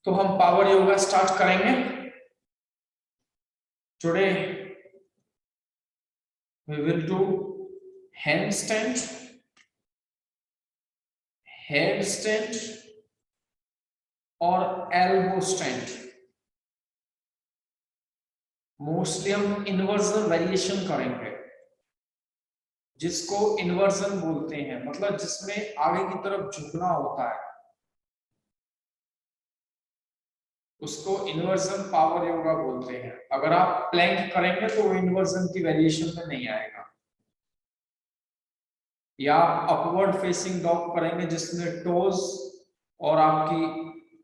तो हम power yoga start करेंगे। Today we will do handstand, head stand और एल्बो स्टैंड। मोस्टली हम इन्वर्जन वेरिएशन करेंगे, जिसको इन्वर्जन बोलते हैं, मतलब जिसमें आगे की तरफ झुकना होता है, उसको इन्वर्जन पावर योगा बोलते हैं। अगर आप प्लैंक करेंगे तो वो इन्वर्जन की वेरिएशन में नहीं आएगा। या आप अपवर्ड फेसिंग डॉग करेंगे जिसमें टोज और आपकी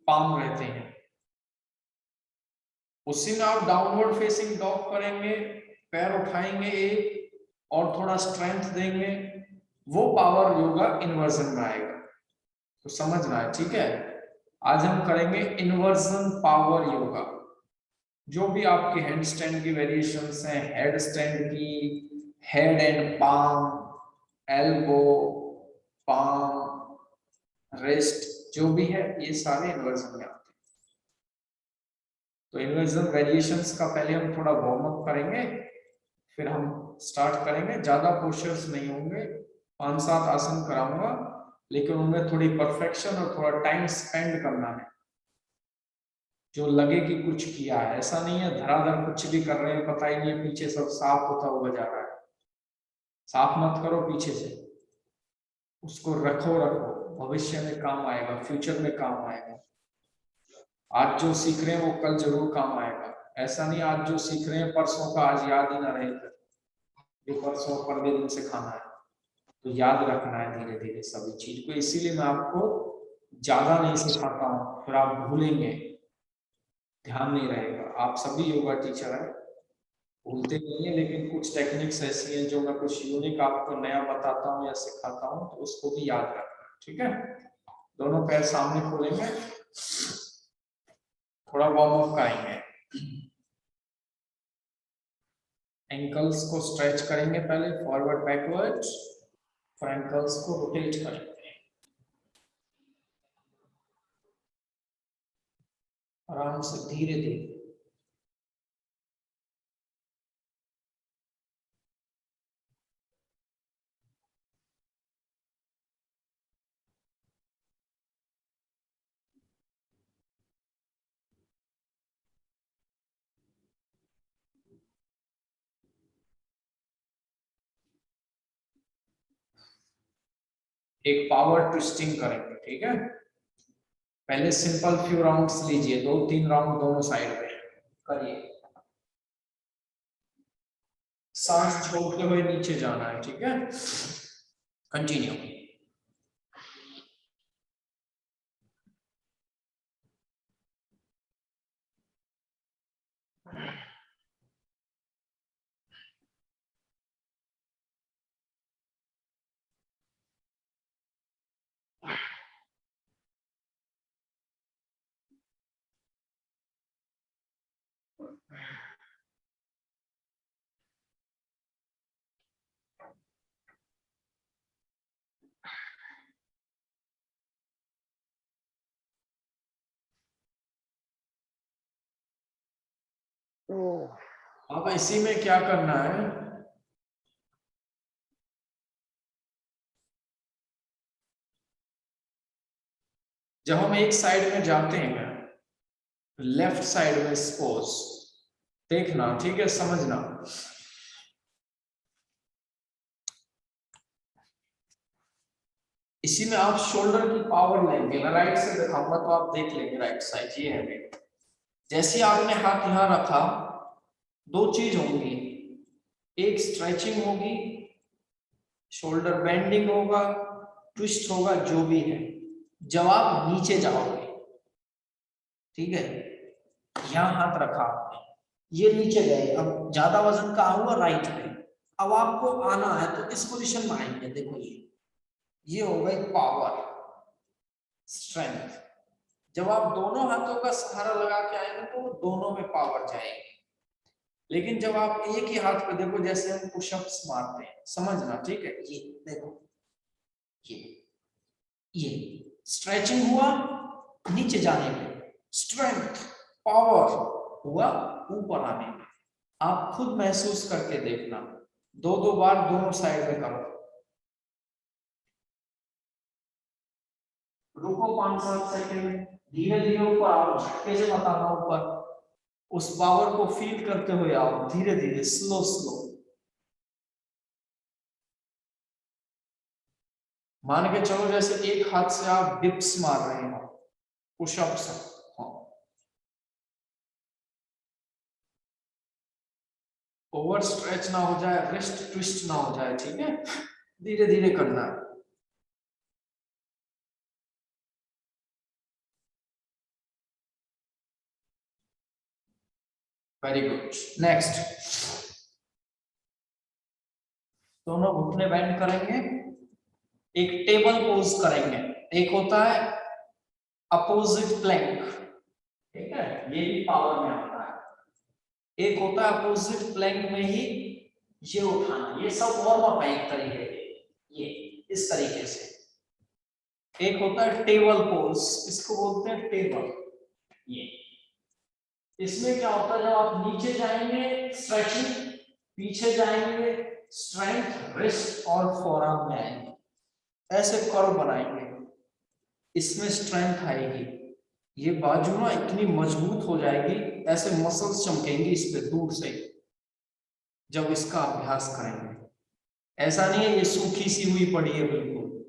पाम रहते हैं, उसी में आप डाउनवर्ड फेसिंग डॉग करेंगे, पैर उठाएंगे एक और थोड़ा स्ट्रेंथ देंगे, वो पावर योगा इन्वर्जन में आएगा। तो समझना है, ठीक है। आज हम करेंगे इन्वर्जन पावर योगा। जो भी आपके हैंड स्टैंड की वेरिएशंस हैं, हेड स्टैंड की, head and palm, elbow, palm, wrist, जो भी है ये सारे इन्वर्जन में आते हैं। तो इन्वर्जन वेरिएशंस का पहले हम थोड़ा वार्म अप करेंगे, फिर हम स्टार्ट करेंगे। ज्यादा पोस्चर्स नहीं होंगे, 5-7 आसन कराऊंगा, लेकिन उनमें थोड़ी परफेक्शन और थोड़ा टाइम स्पेंड करना है, जो लगे कि कुछ किया है। ऐसा नहीं है धड़ाधड़ कुछ भी कर रहे हैं, पता ही नहीं है पीछे सब साफ होता हुआ जा रहा है। साफ मत करो पीछे से, उसको रखो, भविष्य में काम आएगा, फ्यूचर में काम आएगा। आज जो सीख रहे हैं वो कल जरूर काम आएगा। ऐसा नहीं आज जो सीख रहे हैं परसों का आज याद ही ना रहे, ये परसों पंद्रह दिन से खाना है। तो याद रखना है धीरे धीरे सभी चीज को। इसीलिए मैं आपको ज्यादा नहीं सिखाता हूँ, फिर आप भूलेंगे, ध्यान नहीं रहेगा। आप सभी योगा टीचर हैं, भूलते नहीं है, लेकिन कुछ टेक्निक्स ऐसी हैं जो मैं कुछ यूनिक आपको नया बताता हूँ या सिखाता हूँ, तो उसको भी याद रखना, ठीक है। दोनों पैर सामने खोलेंगे, थोड़ा वार्म अप करेंगे। एंकल्स को स्ट्रेच करेंगे पहले, फॉरवर्ड बैकवर्ड, फिर एंकल्स को रोटेट करेंगे आराम से, धीरे धीरे। एक पावर ट्विस्टिंग करेंगे, ठीक है। पहले सिंपल फ्यू राउंड्स लीजिए, 2-3 राउंड दोनों साइड में करिए। सांस छोड़ते हुए नीचे जाना है, ठीक है। कंटिन्यू। अब इसी में क्या करना है, जब हम एक साइड में जाते हैं, लेफ्ट साइड में सपोज देखना, ठीक है, समझना। इसी में आप शोल्डर की पावर लेंगे। मैं राइट से दिखाऊंगा तो आप देख लेंगे राइट साइड, ये है मेरे। जैसे आपने हाथ यहां रखा, दो चीज होंगी, एक स्ट्रेचिंग होगी, शोल्डर बेंडिंग होगा, ट्विस्ट होगा, जो भी है। जब आप नीचे जाओगे, ठीक है, यहां हाथ रखा आपने, ये नीचे गए, अब ज्यादा वजन का हुआ राइट में, अब आपको आना है तो इस पोजीशन में आएंगे। देखो ये हो गई पावर, स्ट्रेंथ। जब आप दोनों हाथों का सहारा लगा के आएंगे तो दोनों में पावर जाएगी। लेकिन जब आप एक ही हाथ पे, देखो जैसे हम पुशअप्स मारते हैं, समझना, ठीक है। ये देखो, ये स्ट्रेचिंग हुआ नीचे जाने पे, स्ट्रेंथ, पावर हुआ ऊपर आने में। आप खुद महसूस करके देखना, 2-2 बार दोनों साइड में करो। रुको 5-7 सेकंड, धीरे धीरे ऊपर आओ, झटके से मत आना ऊपर, उस पावर को फील करते हुए आओ, धीरे धीरे, स्लो स्लो। मान के चलो जैसे एक हाथ से आप डिप्स मार रहे हो, पुशअप्स, ओवर स्ट्रेच ना हो जाए, रिस्ट ट्विस्ट ना हो जाए, ठीक है, धीरे धीरे करना है। Very good. नेक्स्ट, दोनों घुटने बेंड करेंगे, एक टेबल पोज करेंगे। एक होता है अपोजिट प्लैंक, ठीक है, ये भी पावर में आता है। एक होता है अपोजिट प्लैंक में ही ये उठाना, ये सब वार्म अप है एक तरीके के, ये इस तरीके से। एक होता है टेबल पोज, इसको बोलते हैं टेबल। ये इसमें क्या होता है, जब आप नीचे जाएंगे स्ट्रेचिंग, पीछे जाएंगे स्ट्रेंथ, रिस्ट और फोरआर्म में आएंगे, ऐसे कर्व बनाएंगे, इसमें स्ट्रेंथ आएगी। ये बाजू ना इतनी मजबूत हो जाएगी, ऐसे मसल्स चमकेंगी इस पे दूर से जब इसका अभ्यास करेंगे। ऐसा नहीं है ये सूखी सी हुई पड़ी है बिल्कुल,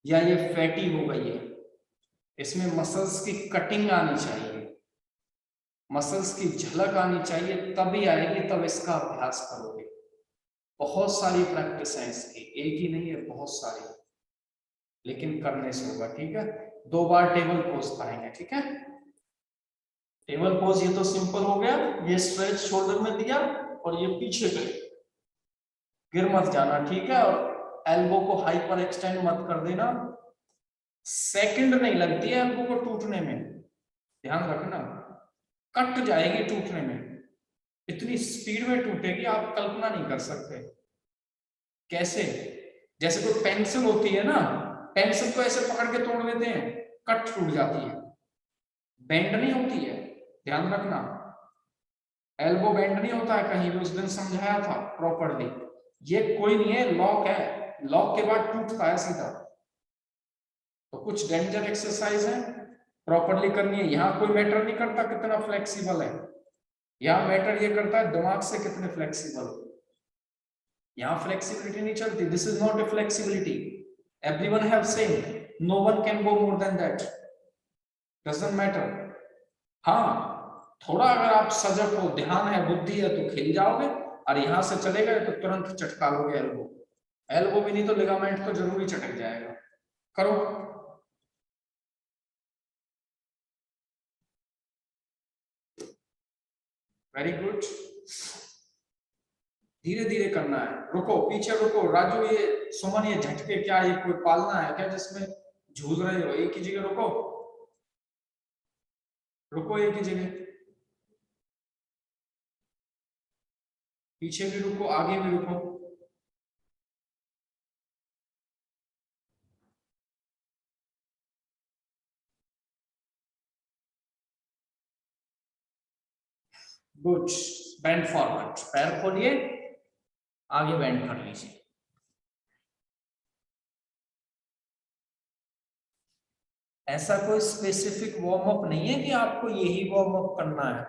या ये फैटी हो गई है, इसमें मसल्स की कटिंग आनी चाहिए, मसल्स की झलक आनी चाहिए, तभी आएगी, तब इसका अभ्यास करोगे। बहुत सारी प्रैक्टिस है इसकी, एक ही नहीं है, बहुत सारी, लेकिन करने से होगा, ठीक है। 2 बार टेबल पोज करेंगे, ठीक है। टेबल पोज ये तो सिंपल हो गया, ये स्ट्रेच शोल्डर में दिया और ये पीछे गए, गिर मत जाना, ठीक है, और एल्बो को हाइपर एक्सटेंड मत कर देना। सेकंड नहीं लगती है एल्बो को टूटने में, ध्यान रखना, कट जाएगी टूटने में, इतनी स्पीड में टूटेगी आप कल्पना नहीं कर सकते। कैसे, जैसे कोई पेंसिल होती है ना, पेंसिल को ऐसे पकड़ के तोड़ देते हैं, कट टूट जाती है, बेंड नहीं होती है, ध्यान रखना। एल्बो बेंड नहीं होता है कहीं भी, उस दिन समझाया था प्रॉपर्ली। ये कोई नहीं है, लॉक है, लॉक के बाद टूटता है सीधा। तो कुछ डेंजर एक्सरसाइज है, प्रॉपर्ली करनी है। यहाँ कोई मैटर नहीं करता कितना फ्लेक्सिबल है, यहाँ मैटर ये करता है दिमाग से कितने फ्लेक्सिबल। यहाँ फ्लेक्सिबिलिटी नहीं चलती, this is not a flexibility, everyone have same, no one can go more than that, doesn't matter. हाँ, थोड़ा अगर आप सजग हो, ध्यान है, बुद्धि है, तो खेल जाओगे, और यहां से चले गए तो तुरंत चटका लोगे एल्बो, एल्बो भी नहीं तो लिगामेंट तो जरूर ही चटक जाएगा। करो, वेरी गुड, धीरे धीरे करना है। रुको, पीछे रुको राजू, ये सुमन, ये झटके क्या, ये कोई पालना है क्या जिसमें झूल रहे हो? एक ही जगह रुको, रुको एक ही जगह, पीछे भी रुको, आगे भी रुको। गुड, बेंड फॉरवर्ड, पैर खोलिए, आगे बेंड कर लीजिए। ऐसा कोई स्पेसिफिक वार्म अप नहीं है कि आपको यही वार्म अप करना है,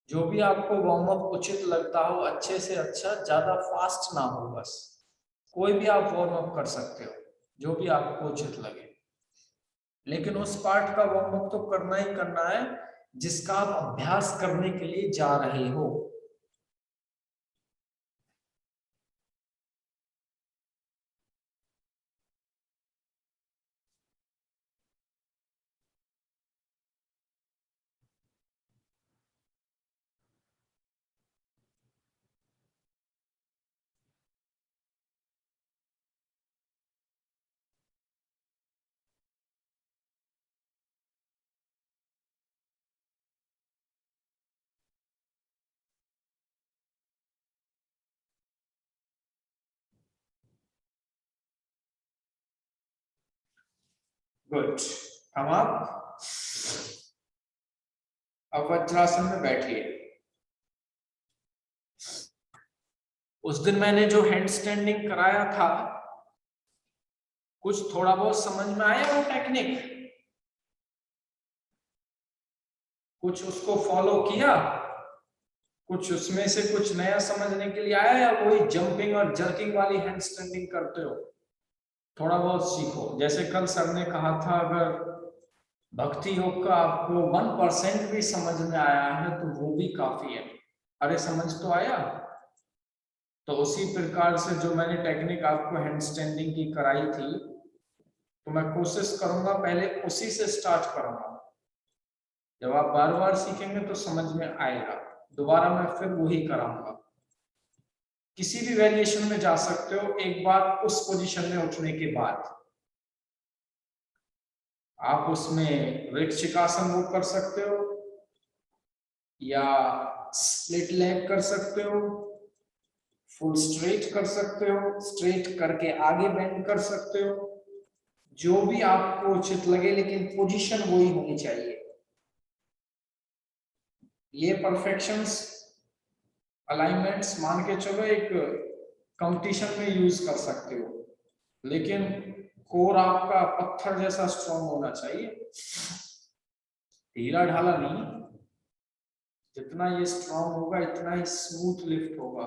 जो भी आपको वार्म अप उचित लगता हो, अच्छे से अच्छा, ज्यादा फास्ट ना हो, बस कोई भी आप वार्म अप कर सकते हो, जो भी आपको उचित लगे, लेकिन उस पार्ट का वार्म अप तो करना ही करना है जिसका आप अभ्यास करने के लिए जा रहे हो। गुड, कम अप, अब वज्रासन में बैठिए। उस दिन मैंने जो हैंड स्टैंडिंग कराया था, कुछ थोड़ा बहुत समझ में आया वो टेक्निक? कुछ उसको फॉलो किया? कुछ उसमें से कुछ नया समझने के लिए आया, या वही जंपिंग और जर्किंग वाली हैंड स्टैंडिंग करते हो? थोड़ा बहुत सीखो। जैसे कल सर ने कहा था, अगर भक्ति योग का आपको 1% भी समझ में आया है तो वो भी काफी है। अरे समझ तो आया? तो उसी प्रकार से जो मैंने टेक्निक आपको हैंड स्टैंडिंग की कराई थी, तो मैं कोशिश करूंगा पहले उसी से स्टार्ट करूंगा। जब आप बार बार सीखेंगे तो समझ में आएगा। दोबारा मैं फिर वही कराऊंगा। किसी भी वेरिएशन में जा सकते हो एक बार उस पोजीशन में उठने के बाद। आप उसमें वृक्षिकासन वो कर सकते हो, या स्प्लिट लेग कर सकते हो, फुल स्ट्रेट कर सकते हो, स्ट्रेट करके आगे बेंड कर सकते हो, जो भी आपको उचित लगे, लेकिन पोजीशन वही होनी चाहिए। ये परफेक्शंस अलाइनमेंट्स मान के चलो एक कंपटीशन में यूज कर सकते हो, लेकिन कोर आपका पत्थर जैसा स्ट्रॉन्ग होना चाहिए, हीरा ढाला नहीं। जितना ये स्ट्रॉन्ग होगा इतना ही स्मूथ लिफ्ट होगा।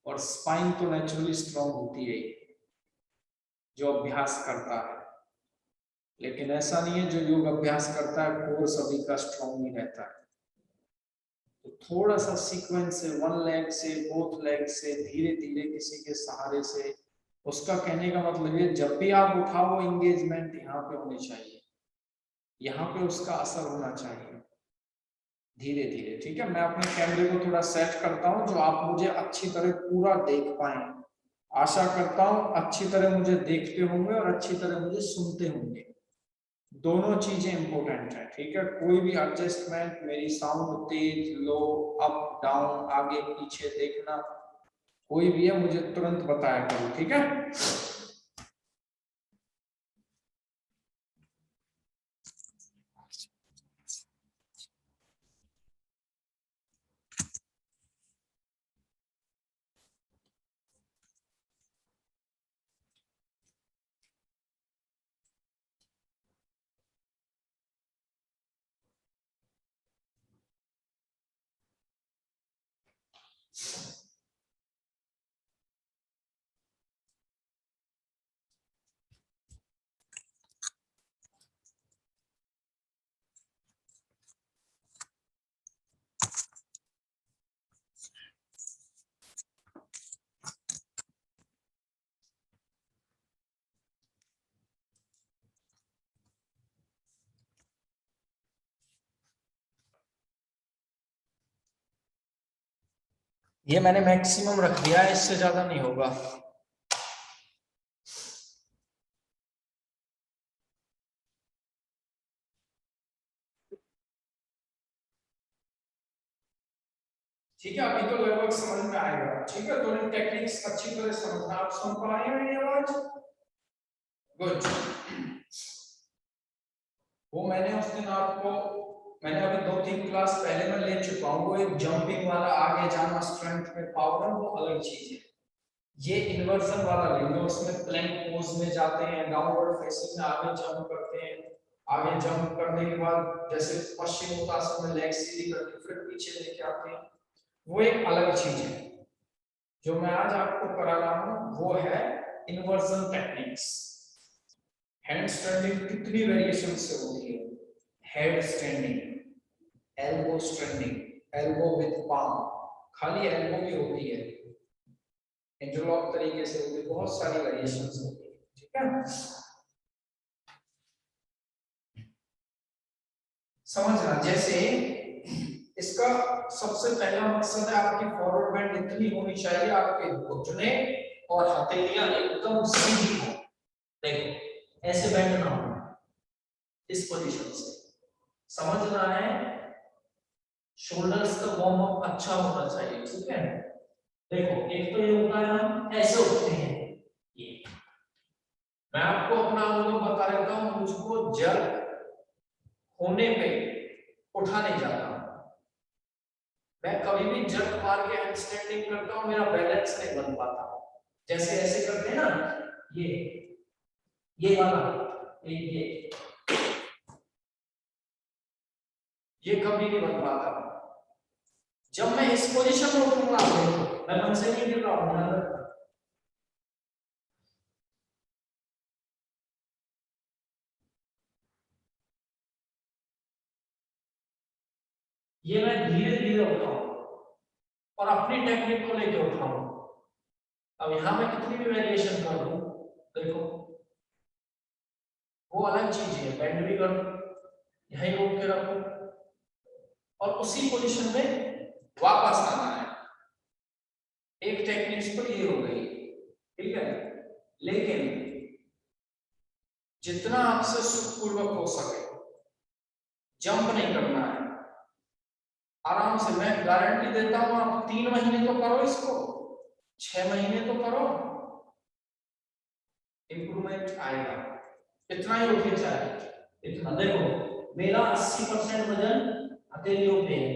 और स्पाइन तो नेचुरली स्ट्रॉन्ग होती है जो अभ्यास करता है, लेकिन ऐसा नहीं है जो योग अभ्यास करता है कोर सभी का स्ट्रॉन्ग नहीं रहता है। तो थोड़ा सा सीक्वेंस से, वन लेग से, बोथ लेग से, धीरे धीरे किसी के सहारे से। उसका कहने का मतलब ये, जब भी आप उठाओ एंगेजमेंट यहाँ पे होनी चाहिए, यहाँ पे उसका असर होना चाहिए, धीरे धीरे। ठीक है, मैं अपने कैमरे को थोड़ा सेट करता हूँ जो आप मुझे अच्छी तरह पूरा देख पाए। आशा करता हूँ अच्छी तरह मुझे देखते होंगे और अच्छी तरह मुझे सुनते होंगे। दोनों चीजें इंपॉर्टेंट है। ठीक है, कोई भी एडजस्टमेंट, मेरी साउंड तेज लो, अप डाउन, आगे पीछे देखना, कोई भी है मुझे तुरंत बताया करो। ठीक है, ये मैंने मैक्सिमम रख दिया है, इससे ज्यादा नहीं होगा। ठीक है, अभी तो लगभग समझ में आएगा। ठीक है, तो इन टेक्निक्स अच्छी तरह समझना। आप सुन पा रहे हैं मेरी आवाज? गुड। वो मैंने उस दिन आपको, मैंने अभी 2-3 क्लास पहले मैं ले चुका हूँ। वो एक जंपिंग वाला आगे जाना, स्ट्रेंथ में पावर, वो अलग चीज है। ये इन्वर्जन वाला लेंगे, उसमें प्लैंक पोज में जाते हैं, डाउनवर्ड फेसिंग में आगे जंप करते हैं। आगे जंप करने के बाद जैसे पश्चिम उत्तासन में लेग सीधी करके फिर पीछे लेके आते हैं, वो एक अलग चीज है। जो मैं आज आपको करा रहा हूँ वो है इन्वर्जन टेक्निक्स। हैंड स्टैंडिंग कितनी वेरिएशन से होती है? Head standing, elbow standing, elbow with palm, खाली एल्बो भी होती है, इंटरलॉक तरीके से होती है, बहुत सारी वेरिएशंस होती है। ठीक है, समझना। जैसे इसका सबसे पहला मकसद है आपकी फॉरवर्ड बेंड इतनी होनी चाहिए, आपके घुटने और हथेलियां एकदम सीधी हो। देखो ऐसे बेंड ना हो, इस पोजीशन से समझना है। शोल्डर्स का वार्म अप अच्छा होना चाहिए। ठीक है, देखो एक तो ये होता है हम ऐसे उठते हैं, ये मैं आपको अपना अनुभव बता देता हूँ। मुझको जर्क होने पे उठा नहीं जाता, मैं कभी भी जंप मार के हैंड स्टैंडिंग करता हूँ, मेरा बैलेंस नहीं बन पाता। जैसे ऐसे करते हैं ना, ये वाला, ये कभी नहीं बन पाता। जब मैं इस पोजीशन में उठूंगा, मैं मन से नहीं गिर रहा हूँ, ये मैं धीरे धीरे उठाऊं और अपनी टेक्निक को लेके उठाऊं। अब यहां मैं कितनी भी वेरिएशन कर लूं, देखो वो अलग चीज है। बेंड भी करो, यहीं रोक के रखो और उसी पोजीशन में वापस आना है। एक टेक्निक तो ये हो गई, ठीक है। लेकिन जितना आपसे सुखपूर्वक हो सके जंप नहीं करना है, आराम से। मैं गारंटी देता हूं, आप 3 महीने तो करो इसको, 6 महीने तो करो, इंप्रूवमेंट आएगा। इतना ही उठे चाहे इतना। देखो मेरा 80% वजन हथेलियों पे है,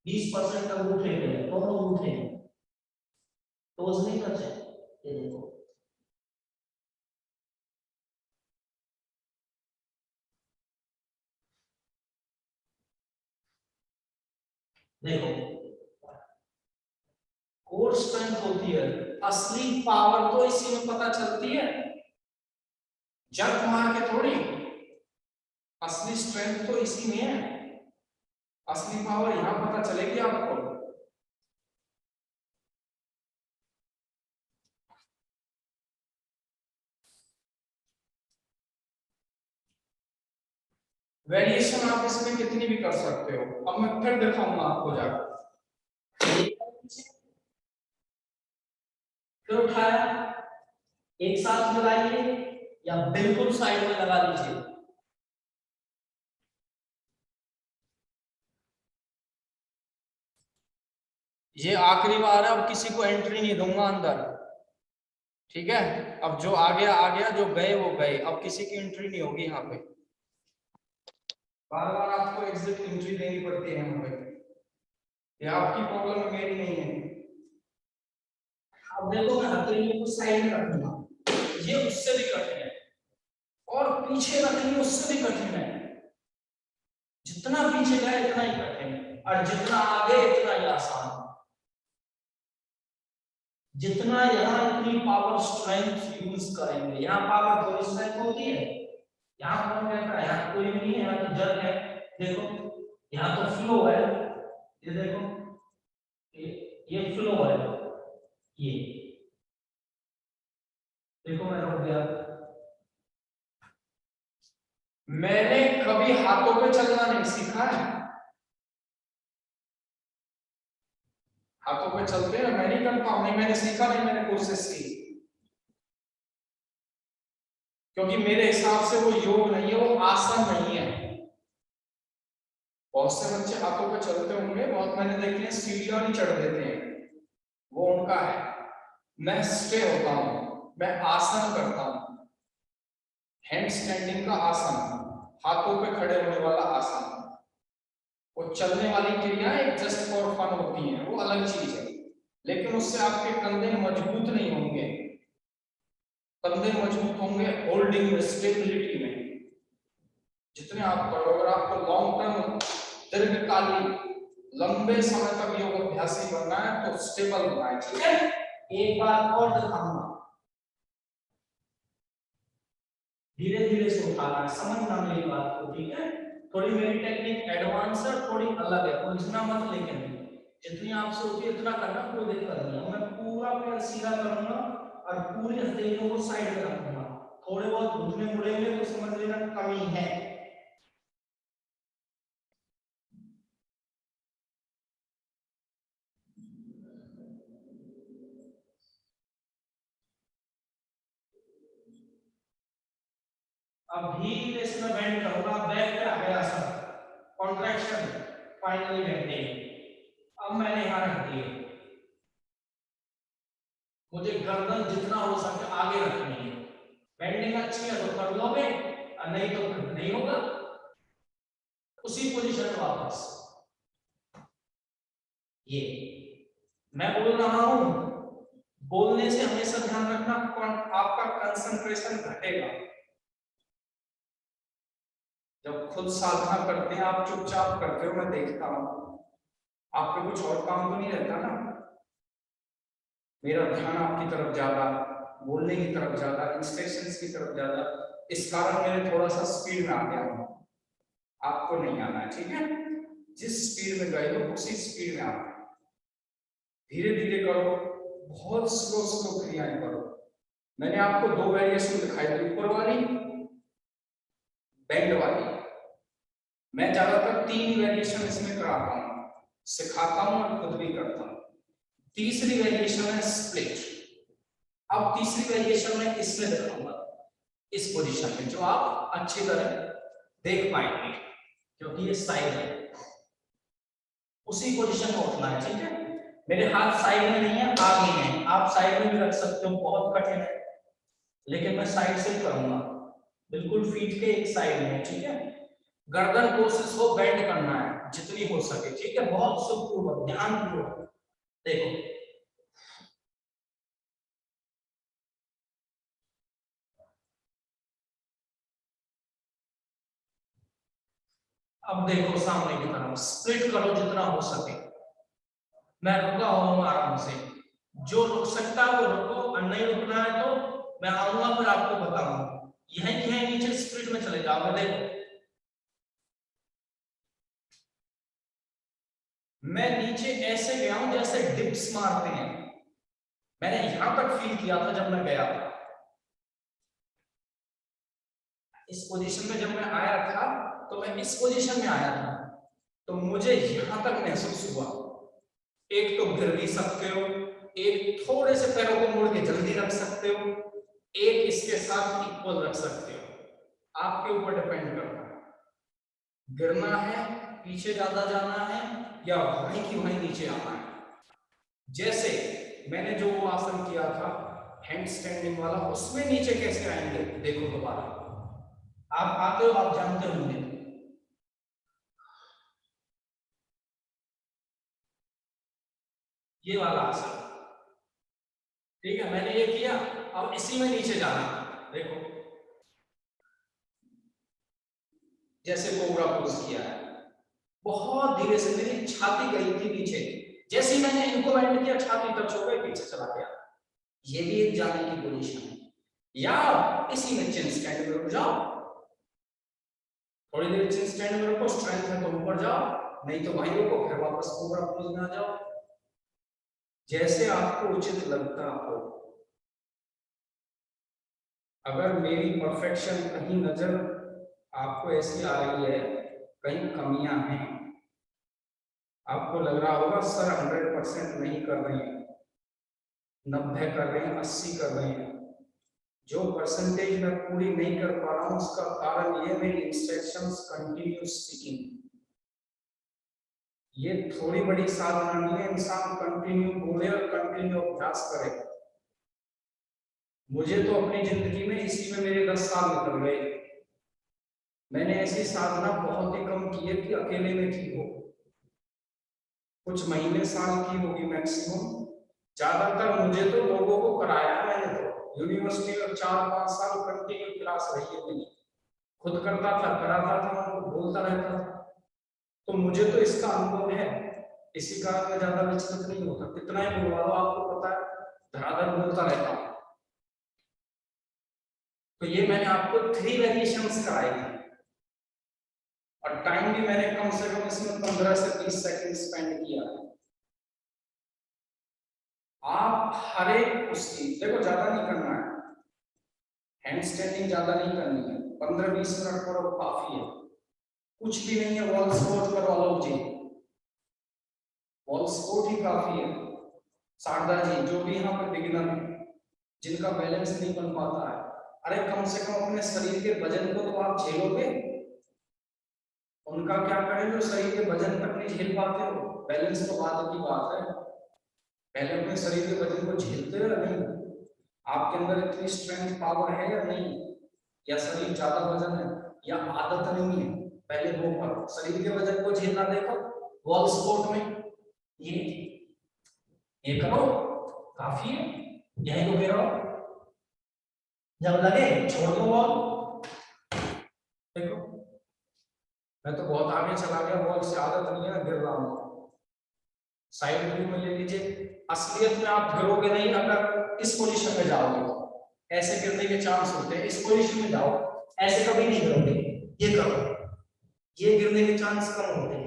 20% अंगूठे पे है, दोनों अंगूठे हैं, टोज नहीं टच है। ये देखो, देखो कोर स्ट्रेंथ होती है, असली पावर तो इसी में पता चलती है, जंप मार के थोड़ी। असली स्ट्रेंथ तो इसी में है, असली पावर यहां पता चलेगी आपको। वेरिएशन आप इसमें कितनी भी कर सकते हो। अब मैं फिर दिखाऊंगा आपको जाकर, फिर उठाया, एक साथ लगाइए या बिल्कुल साइड में लगा लीजिए। ये आखिरी बार है, अब किसी को एंट्री नहीं दूंगा अंदर, ठीक है। अब जो आ गया आ गया, जो गए वो गए, अब किसी की एंट्री नहीं होगी यहाँ पे। बार बार आपको एग्जिट एंट्री देनी पड़ती है यहाँ पे, ये आपकी प्रॉब्लम है, मेरी नहीं है। अब देखो मैं हथेली को साइड में रखूंगा, ये उससे भी कठिन है, और पीछे रखनी उससे भी कठिन है। जितना पीछे गए इतना ही कठिन है, और जितना आगे इतना ही आसान। जितना यहाँ इतनी पावर स्ट्रेंथ यूज करेंगे, यहाँ पावर थोड़ी स्ट्रेंथ होती है, यहाँ कौन कहता है, यहाँ कोई भी नहीं है, यहाँ तो जड़ है। देखो यहाँ तो फ्लो है, ये देखो ये फ्लो है, ये देखो मैं रुक गया। मैंने कभी हाथों पे चलना नहीं सीखा है, हाथों पे चलते हैं मैं नहीं करता हूं, नहीं मैंने सीखा, नहीं मैंने कोशिश की, क्योंकि मेरे हिसाब से वो योग नहीं है, वो आसन नहीं है। बहुत से बच्चे हाथों पे चलते होंगे, बहुत मैंने देखे हैं सीढ़ियां नहीं चढ़ देते हैं, वो उनका है। मैं स्टे होता हूं, मैं आसन करता हूं, हैंड स्टैंडिंग का आसन, हाथों पे खड़े होने वाला आसन। वो चलने वाली क्रियाएं एक जस्ट फॉर फन होती हैं, वो अलग चीज है, लेकिन उससे आपके कंधे मजबूत नहीं होंगे। कंधे मजबूत होंगे होल्डिंग में, स्टेबिलिटी में। जितने आप करो, अगर आपको लॉन्ग टर्म, दीर्घकालीन, लंबे समय तक योग अभ्यासी बनना है तो स्टेबल होना है, ठीक है। एक बार और दिखाऊंगा, धीरे धीरे से उठाना है, समझना मेरी बात को, ठीक है। थोड़ी मेरी टेक्निक एडवांस है, थोड़ी अलग है, उलझना मत, लेकिन जितनी आपसे होती है इतना करना, कोई दिक्कत नहीं है। मैं पूरा पैर सीधा करूंगा और पूरी हथेलियों को साइड में रखूंगा, थोड़े बहुत घुटने मुड़ेंगे तो समझ लेना कमी है। अब धीरे से मैं बेंड करूंगा, बैक पे आ गया सब, कॉन्ट्रैक्शन, फाइनली बेंडिंग। अब मैंने यहां रख दिए, मुझे गर्दन जितना हो सके आगे रखनी है। बेंडिंग अच्छी है तो कर लोगे, और नहीं तो फिर नहीं होगा, उसी पोजीशन में वापस। ये मैं बोल रहा हूं, बोलने से हमेशा ध्यान रखना आपका कंसंट्रेशन घटेगा। जब खुद साधना करते हैं आप चुपचाप करते हो, मैं देखता हूं आप पे कुछ और काम तो नहीं रहता ना, मेरा ध्यान आपकी तरफ ज्यादा, बोलने की तरफ ज्यादा, इंस्ट्रक्शंस की तरफ ज्यादा, इस कारण मैंने थोड़ा सा स्पीड में आ गया हूं। आपको नहीं आना है, ठीक है? जिस स्पीड में गए हो उसी स्पीड में आना है। धीरे धीरे करो, बहुत स्लो स्लो क्रियाएं करो। मैंने आपको 2 वेरिएशन दिखाई दी, ऊपर वाली, बेंड वाली। मैं ज्यादातर 3 वेरिएशन इसमें कराता हूं, सिखाता हूं और खुद भी करता हूं। तीसरी वेरिएशन है स्प्लिट। अब तीसरी वेरिएशन में इसमें दिखाऊंगा, इस पोजीशन में, जो आप अच्छी तरह देख पाएंगे क्योंकि ये साइड है। उसी पोजीशन में उठना है, ठीक है? मेरे हाथ साइड में नहीं है, आगे हैं। आप साइड में भी रख सकते हो, बहुत कठिन है, लेकिन मैं साइड से करूंगा, बिल्कुल फीट के एक साइड में, ठीक है? गर्दन कोशिश हो बेंड करना है जितनी हो सके, ठीक है? बहुत सुखपूर्वक, ध्यानपूर्वक देखो। अब देखो सामने की तरफ, स्प्लिट करो जितना हो सके। मैं रुका हुआ हूं आराम से, जो रुक सकता है वो रुको, और नहीं रुकना है तो मैं आऊंगा फिर आपको बताऊंगा। यहीं यहीं नीचे स्प्लिट में चले जाओगे। देखो मैं नीचे ऐसे गया हूं जैसे डिप्स मारते हैं, मैंने यहां तक फील किया था जब मैं गया था। इस पोजीशन में जब मैं आया था तो मैं इस पोजीशन में आया था, तो मुझे यहां तक महसूस हुआ। एक तो गिर भी सकते हो, एक थोड़े से पैरों को मोड़ के जल्दी रख सकते हो, एक इसके साथ इक्वल रख सकते हो, आपके ऊपर डिपेंड करता है। गिरना है, पीछे ज्यादा जाना है, या वहीं की वहीं नीचे आना है। जैसे मैंने जो वो आसन किया था हैंड स्टैंडिंग वाला, उसमें नीचे कैसे आएंगे देखो दोबारा। आप आते हो, आप जानते होंगे, ये वाला आसन, ठीक है? मैंने ये किया, अब इसी में नीचे जाना। देखो जैसे कोबरा पोज किया है, बहुत धीरे से मेरी छाती गई थी पीछे, जैसे ही मैंने इनको बेंड किया छाती टच हो गई, पीछे चला गया। ये भी एक जाने की पोजीशन है। या इसी में चिन स्टैंड में रुक जाओ, थोड़ी देर चिन स्टैंड में रुको, स्ट्रेंथ है तो ऊपर जाओ, नहीं तो वहीं रुको, फिर वापस कोबरा पोज में आ जाओ, जैसे आपको उचित लगता हो। अगर मेरी परफेक्शन कहीं नजर आपको ऐसी आ रही है, कहीं कमियां हैं, आपको लग रहा होगा सर 100% नहीं कर रहे हैं, 90 कर रहे हैं, 80 कर रहे हैं, जो परसेंटेज मैं पूरी नहीं कर पा रहा हूं उसका कारण ये मेरी इंस्ट्रक्शंस कंटिन्यू स्पीकिंग। ये थोड़ी बड़ी साधना नहीं है, इंसान कंटिन्यू बोले और कंटिन्यू अभ्यास करे। मुझे तो अपनी जिंदगी में इसी में मेरे 10 साल निकल गए। मैंने ऐसी साधना बहुत ही कम की है कि अकेले में की हो, कुछ महीने साल की होगी मैक्सिमम। ज्यादातर मुझे तो लोगों को कराया है मैंने, तो यूनिवर्सिटी में 4-5 साल कंटिन्यू क्लास रही है मेरी, खुद करता था, कराता था, उनको बोलता रहता था, तो मुझे तो इसका अनुभव है। इसी कारण में ज्यादा विचलित नहीं होता, कितना ही बोलवा लो, आपको पता है धड़ाधड़ बोलता रहता हूं। तो ये मैंने आपको 3 वेरिएशंस कराई थी, और टाइम भी मैंने कम से कम इसमें 15 से 20 सेकंड स्पेंड किया है। आप हर एक उसकी देखो, ज्यादा नहीं करना है, हैंड स्टैंडिंग ज्यादा नहीं करनी है, 15-20 मिनट करो काफी है, कुछ भी नहीं है। वॉल स्क्वाट करो अलग जी, वॉल स्क्वाट ही काफी है। शारदा जी जो भी यहाँ पे बिगिनर है, जिनका बैलेंस नहीं बन पाता है, अरे कम से कम अपने शरीर के वजन को तो आप झेलोगे। उनका क्या करें जो शरीर के वजन तक नहीं झेल पाते हो, बैलेंस तो बाद की बात है, पहले अपने शरीर के वजन को झेलते हो या नहीं, आपके अंदर इतनी स्ट्रेंथ पावर है या नहीं, या शरीर ज्यादा वजन है, या आदत नहीं है, पहले वो करो, शरीर के वजन को झेलना देखो वॉल स्पोर्ट में। ये करो, काफी है, यही को गिराओ, जब लगे छोड़ दो बॉल। देखो मैं तो बहुत आगे चला गया, बॉल से आदत नहीं है, गिर रहा हूं। साइड व्यू में ले लीजिए, असलियत में आप गिरोगे नहीं अगर इस पोजीशन में जाओगे तो, ऐसे गिरने के चांस होते हैं। इस पोजीशन में जाओ, ऐसे कभी नहीं गिरोगे, ये करो, ये गिरने के चांस कम होते हैं।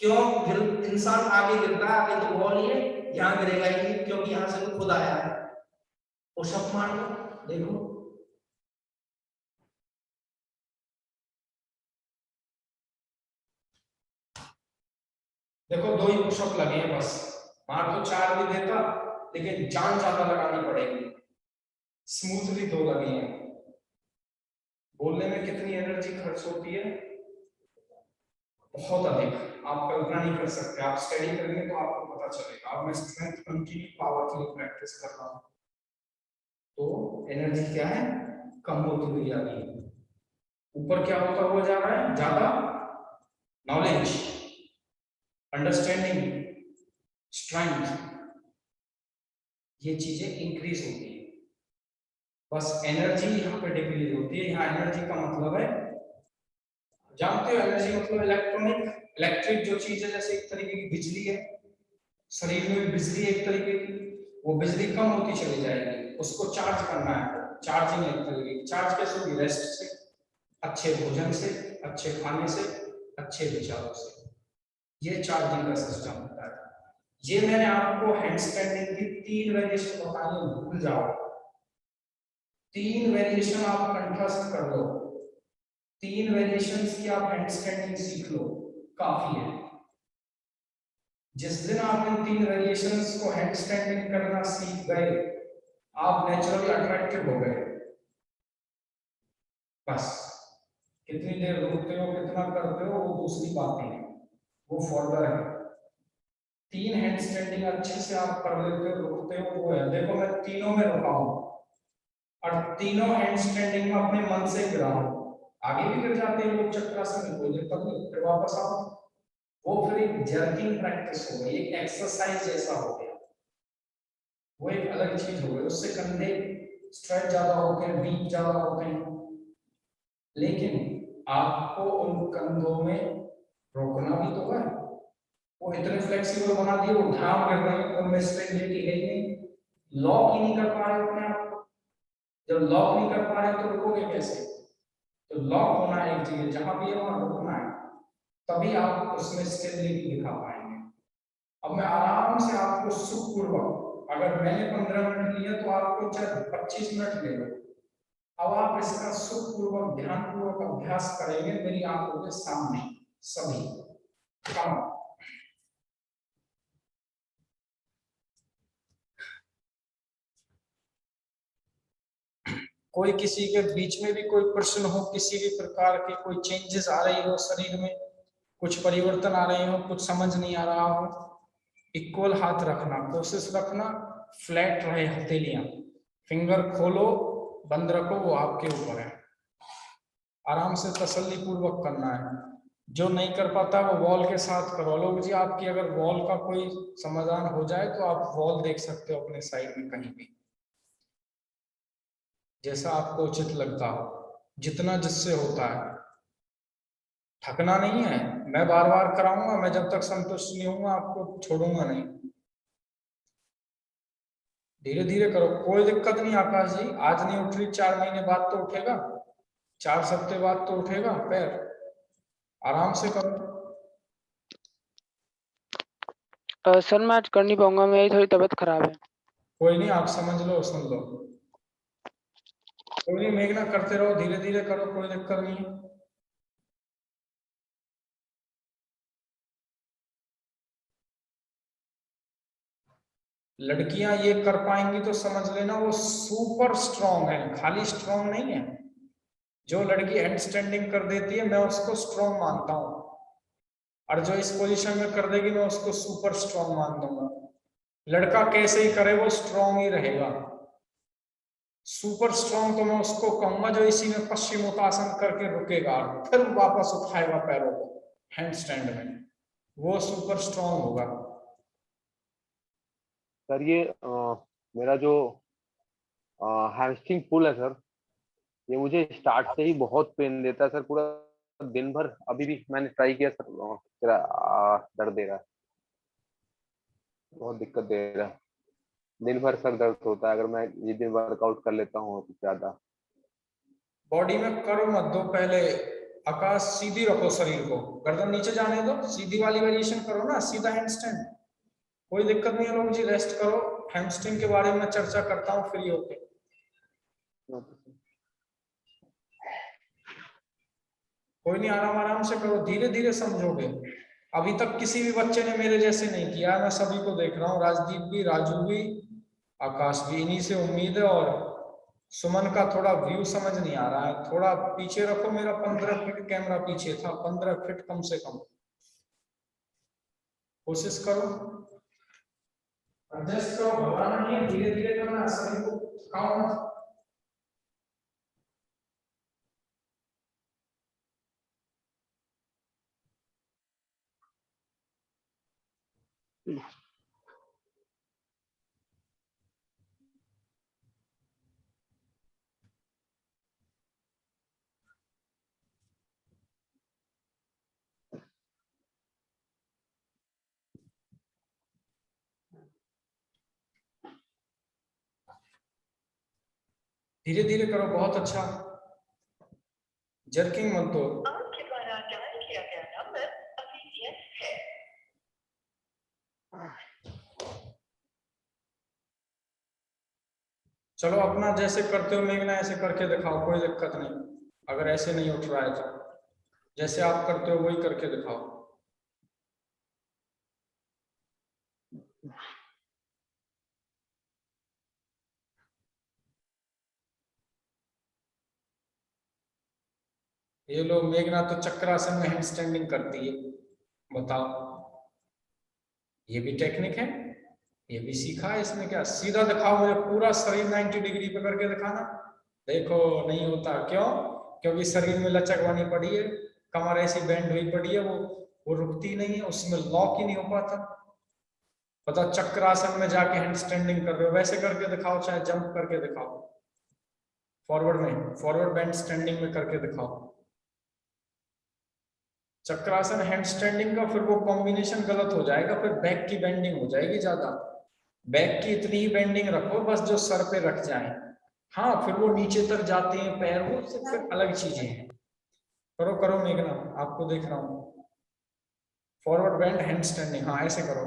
क्यों? इंसान आगे गिरता है, आगे तो बॉल ही है, यहाँ गिरेगा ही नहीं, क्योंकि यहाँ से तो खुद आया है। पुशअप मार लो, देखो देखो 2 ही पुशअप लगे हैं बस, मार तो 4 भी देता, लेकिन जान ज्यादा लगानी पड़ेगी। स्मूथली 2 लगे हैं। बोलने में कितनी एनर्जी खर्च होती है, बहुत अधिक, आप कल्पना नहीं कर सकते। आप स्टडी करेंगे तो आपको पता चलेगा। अब मैं स्ट्रेंथ कंटिन्यू पावर के लिए प्रैक्टिस कर रहा हूँ, तो एनर्जी क्या है, कम होती हुई आ रही है। ऊपर क्या होता हुआ जा रहा है, ज्यादा नॉलेज, अंडरस्टैंडिंग, स्ट्रेंथ, ये चीजें इंक्रीज होती है। बस एनर्जी यहाँ पे डिक्रीज होती है। यहाँ एनर्जी का मतलब है, जानते हो एनर्जी मतलब इलेक्ट्रॉनिक, इलेक्ट्रिक जो चीज है, जैसे एक तरीके की बिजली है, शरीर में भी बिजली है एक तरीके की, वो बिजली कम होती चली जाएगी, उसको चार्ज करना है। चार्जिंग एक तरीके की, चार्ज कैसे होगी, रेस्ट से, अच्छे भोजन से, अच्छे खाने से, अच्छे विचारों से, ये चार्जिंग का सिस्टम होता है। ये मैंने आपको हैंड स्टैंडिंग की 3 वेरिएशन बताई, भूल जाओ। 3 वेरिएशन आप कंठस्थ कर लो, 3 वेरिएशंस की आप हैंड स्टैंडिंग सीख लो, काफी है। जिस दिन आप इन 3 वेरिएशंस को हैंड स्टैंडिंग करना सीख गए, आप नेचुरली अट्रैक्टिव हो गए। बस कितनी देर रुकते हो, कितना करते हो, वो दूसरी बात है, वो फॉर्डर है। 3 हैंड स्टैंडिंग अच्छे से आप कर लेते हो, रुकते हो, वो है। देखो मैं तीनों में रुका हूं, और तीनों हैंड स्टैंडिंग में अपने मन से गिरा हूं। आगे भी गिर जाते हैं लोग चक्रासन में, कोई दिक्कत नहीं, फिर वापस आओ। वो फिर एक जर्किंग प्रैक्टिस हो गई, एक एक्सरसाइज जैसा हो गया, वो एक अलग चीज हो गई। उससे कंधे स्ट्रेच ज्यादा होते हैं, डीप ज्यादा होते हैं, लेकिन आपको उन कंधों में रोकना भी तो है। वो इतने फ्लेक्सिबल बना दिए, वो ढाम गिर रहे हैं, उनमें स्टेबिलिटी है ही नहीं, लॉक ही नहीं कर पा रहे अपने आप को। जब लॉक नहीं कर पा रहे तो रुकोगे कैसे? तो लॉक होना है एक चीज, जहां भी है वहां रुकना है, तभी आप उसमें स्टेबिलिटी दिखा पाएंगे। अब मैं आराम से आपको सुखपूर्वक, अगर मैंने 15 मिनट लिया तो आपको चाहे 25 मिनट ले लो, अब आप इसका सुखपूर्वक ध्यानपूर्वक अभ्यास करेंगे मेरी आंखों के सामने सभी। काम कोई किसी के बीच में भी कोई प्रश्न हो, किसी भी प्रकार के कोई चेंजेस आ रही हो शरीर में, कुछ परिवर्तन आ रहे हो, कुछ समझ नहीं आ रहा हो, इक्वल हाथ रखना, कोशिश रखना फ्लैट रहे हथेलियां, फिंगर खोलो बंद रखो, वो आपके ऊपर है। आराम से तसल्ली पूर्वक करना है। जो नहीं कर पाता वो वॉल के साथ करो। लोग जी आपकी अगर वॉल का कोई समाधान हो जाए तो आप वॉल देख सकते हो अपने साइड में कहीं भी, जैसा आपको उचित लगता हो, जितना जिससे होता है। थकना नहीं है, मैं बार बार कराऊंगा, मैं जब तक संतुष्ट नहीं होऊंगा आपको छोड़ूंगा नहीं। धीरे धीरे करो, कोई दिक्कत नहीं आकाश जी, आज नहीं उठ रही 4 महीने बाद तो उठेगा, 4 हफ्ते बाद तो उठेगा पैर, आराम से करो। सर मैं आज कर नहीं पाऊंगा, मेरी थोड़ी तबीयत खराब है। कोई नहीं, आप समझ लो, सुन लो, कोई नहीं, मेघना करते रहो, धीरे धीरे करो, कोई दिक्कत नहीं है। लड़कियां ये कर पाएंगी तो समझ लेना वो सुपर स्ट्रांग है, खाली स्ट्रांग नहीं है। जो लड़की हैंड स्टैंडिंग कर देती है मैं उसको स्ट्रांग मानता हूं, और जो इस पोजीशन में कर देगी मैं उसको सुपर स्ट्रांग मान दूंगा। लड़का कैसे ही करे वो स्ट्रांग ही रहेगा। सुपर स्ट्रांग तो मैं उसको कहूंगा जो इसी में पश्चिमोत्तासन करके रुकेगा, फिर वापस उठाएगा पैरों को हैंड स्टैंड में। वो सुपर स्ट्रांग होगा। सर ये मेरा जो हैमस्ट्रिंग पुल है सर, ये मुझे स्टार्ट से ही बहुत पेन देता है सर, पूरा दिन भर। अभी भी मैंने ट्राई किया सर, तेरा दर्द दे रहा है, बहुत दिक्कत दे रहा है। दिन भर सर दर्द होता है अगर मैं ये दिन वर्कआउट कर लेता हूँ तो ज्यादा। बॉडी में करो मत दो, पहले आकाश सीधी रखो, शरीर को गर्दन नीचे जाने दो, सीधी वाली वेरिएशन करो ना, सीधा हैंडस्टैंड। कोई दिक्कत नहीं है लोग जी, रेस्ट करो। हैमस्ट्रिंग के बारे में चर्चा करता हूँ फ्री होके। कोई नहीं, आराम आराम से करो, धीरे धीरे समझोगे। अभी तक किसी भी बच्चे ने मेरे जैसे नहीं किया, मैं सभी को देख रहा हूँ, राजदीप भी, राजू भी, आकाश भी, इन्हीं से उम्मीद है। और सुमन का थोड़ा व्यू समझ नहीं आ रहा है, थोड़ा पीछे रखो, मेरा 15 फीट कैमरा पीछे था, 15 फीट कम से कम। कोशिश करो, एडजस्ट करो, घबराना नहीं है, धीरे धीरे करना, शरीर को थकाओ मत। धीरे धीरे करो, बहुत अच्छा, जर्किंग मत दो। आपके द्वारा डायल किया गया नंबर अभी व्यस्त है। चलो अपना जैसे करते हो मेघना, ऐसे करके दिखाओ, कोई दिक्कत नहीं। अगर ऐसे नहीं उठ रहा है तो जैसे आप करते हो वही करके दिखाओ। ये लो, मेघना तो चक्रासन में हैंड स्टैंडिंग करती है, बताओ। ये भी टेक्निक है, ये भी सीखा है, इसमें क्या। सीधा दिखाओ मुझे, पूरा शरीर 90 डिग्री पे करके दिखाना। देखो नहीं होता, क्यों? क्योंकि शरीर में लचक बनी पड़ी है, कमर ऐसी बैंड हुई पड़ी है, वो रुकती नहीं है, उसमें लॉक ही नहीं हो पाता। बताओ, चक्रासन में जाके हैंड स्टैंडिंग कर रहे हो, वैसे करके दिखाओ, चाहे जंप करके दिखाओ, फॉरवर्ड में, फॉरवर्ड बैंड स्टैंडिंग में करके दिखाओ। चक्रासन हैंड स्टैंडिंग का फिर वो कॉम्बिनेशन गलत हो जाएगा, फिर बैक की बेंडिंग हो जाएगी ज्यादा। बैक की इतनी ही बेंडिंग रखो बस जो सर पे रख जाए। हाँ, फिर वो नीचे तक जाते हैं पैर, वो फिर अलग चीजें हैं। करो करो मेघना, आपको देख रहा हूँ। फॉरवर्ड बेंड हैंड स्टैंडिंग, हाँ ऐसे करो।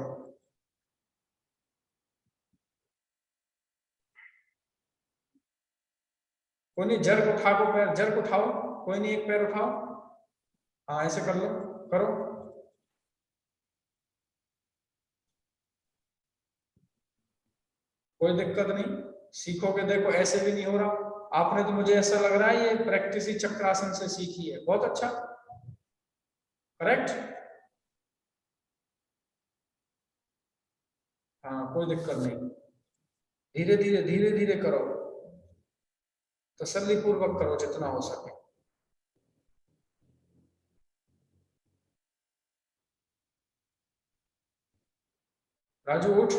कोई नहीं, जर्क उठा को पैर, जर्क उठाओ, कोई नहीं, एक पैर उठाओ, हाँ ऐसे कर लो, करो। कोई दिक्कत नहीं, सीखोगे। देखो ऐसे भी नहीं हो रहा, आपने तो, मुझे ऐसा लग रहा है ये प्रैक्टिस ही चक्रासन से सीखी है। बहुत अच्छा, करेक्ट। हाँ कोई दिक्कत नहीं, धीरे धीरे धीरे धीरे करो, तसल्ली पूर्वक करो जितना हो सके। राजू उठ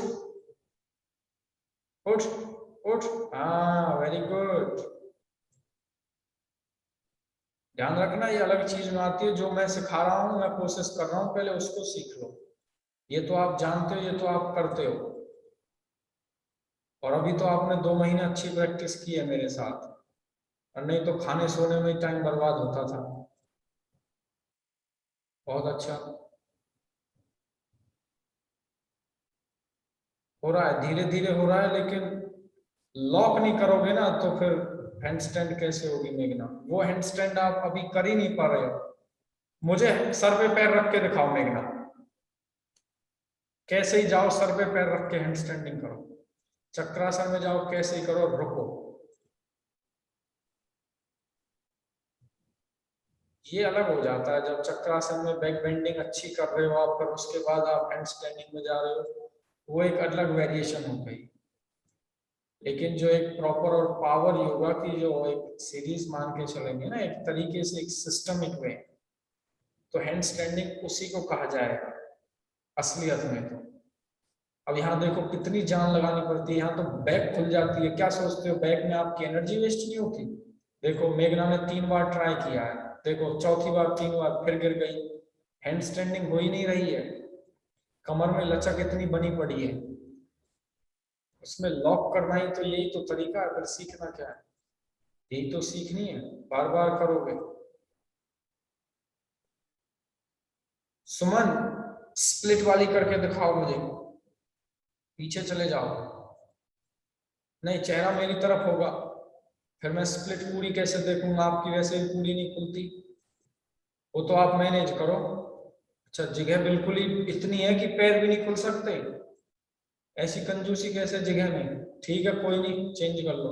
उठ उठ, हाँ वेरी गुड। ध्यान रखना, ये अलग चीज में आती है, जो मैं सिखा रहा हूँ, मैं कोशिश कर रहा हूँ, पहले उसको सीख लो। ये तो आप जानते हो, ये तो आप करते हो, और अभी तो आपने 2 महीने अच्छी प्रैक्टिस की है मेरे साथ, और नहीं तो खाने सोने में टाइम बर्बाद होता था। बहुत अच्छा हो रहा है, धीरे धीरे हो रहा है, लेकिन लॉक नहीं करोगे ना तो फिर हैंड स्टैंड कैसे होगी मेघना? वो हैंड स्टैंड आप अभी कर ही नहीं पा रहे हो। मुझे सर पे पैर रख के दिखाओ मेघना, कैसे ही जाओ, सर पे पैर रख के हैंड स्टैंडिंग करो। चक्रासन में जाओ, कैसे ही करो, रुको। ये अलग हो जाता है जब चक्रासन में बैक बेंडिंग अच्छी कर रहे हो आप, पर उसके बाद आप हैंड स्टैंडिंग में जा रहे हो, वो एक अलग वेरिएशन हो गई। लेकिन जो एक प्रॉपर और पावर योगा की जो एक सीरीज मान के चलेंगे ना, एक तरीके से एक सिस्टमिक वे, तो हैंड स्टैंडिंग उसी को कहा जाएगा। असलियत में तो। अब यहाँ देखो कितनी जान लगानी पड़ती है, यहाँ तो बैक खुल जाती है। क्या सोचते हो बैक में आपकी एनर्जी वेस्ट नहीं होती? देखो मेघना ने 3 बार ट्राई किया है, देखो चौथी बार 3 बार फिर गिर गई। हैंड स्टैंडिंग हो ही नहीं रही है, कमर में लचक इतनी बनी पड़ी है। उसमें लॉक करना ही तो यही तो तरीका है, फिर सीखना क्या है? यही तो सीखनी है, बार बार करोगे। सुमन स्प्लिट वाली करके दिखाओ मुझे, पीछे चले जाओ। नहीं, चेहरा मेरी तरफ होगा, फिर मैं स्प्लिट पूरी कैसे देखूंगा आपकी? वैसे ही पूरी नहीं खुलती, वो तो आप मैनेज करो। अच्छा, जगह बिल्कुल ही इतनी है कि पैर भी नहीं खुल सकते, ऐसी कंजूसी कैसे जगह में? ठीक है कोई नहीं, चेंज कर लो।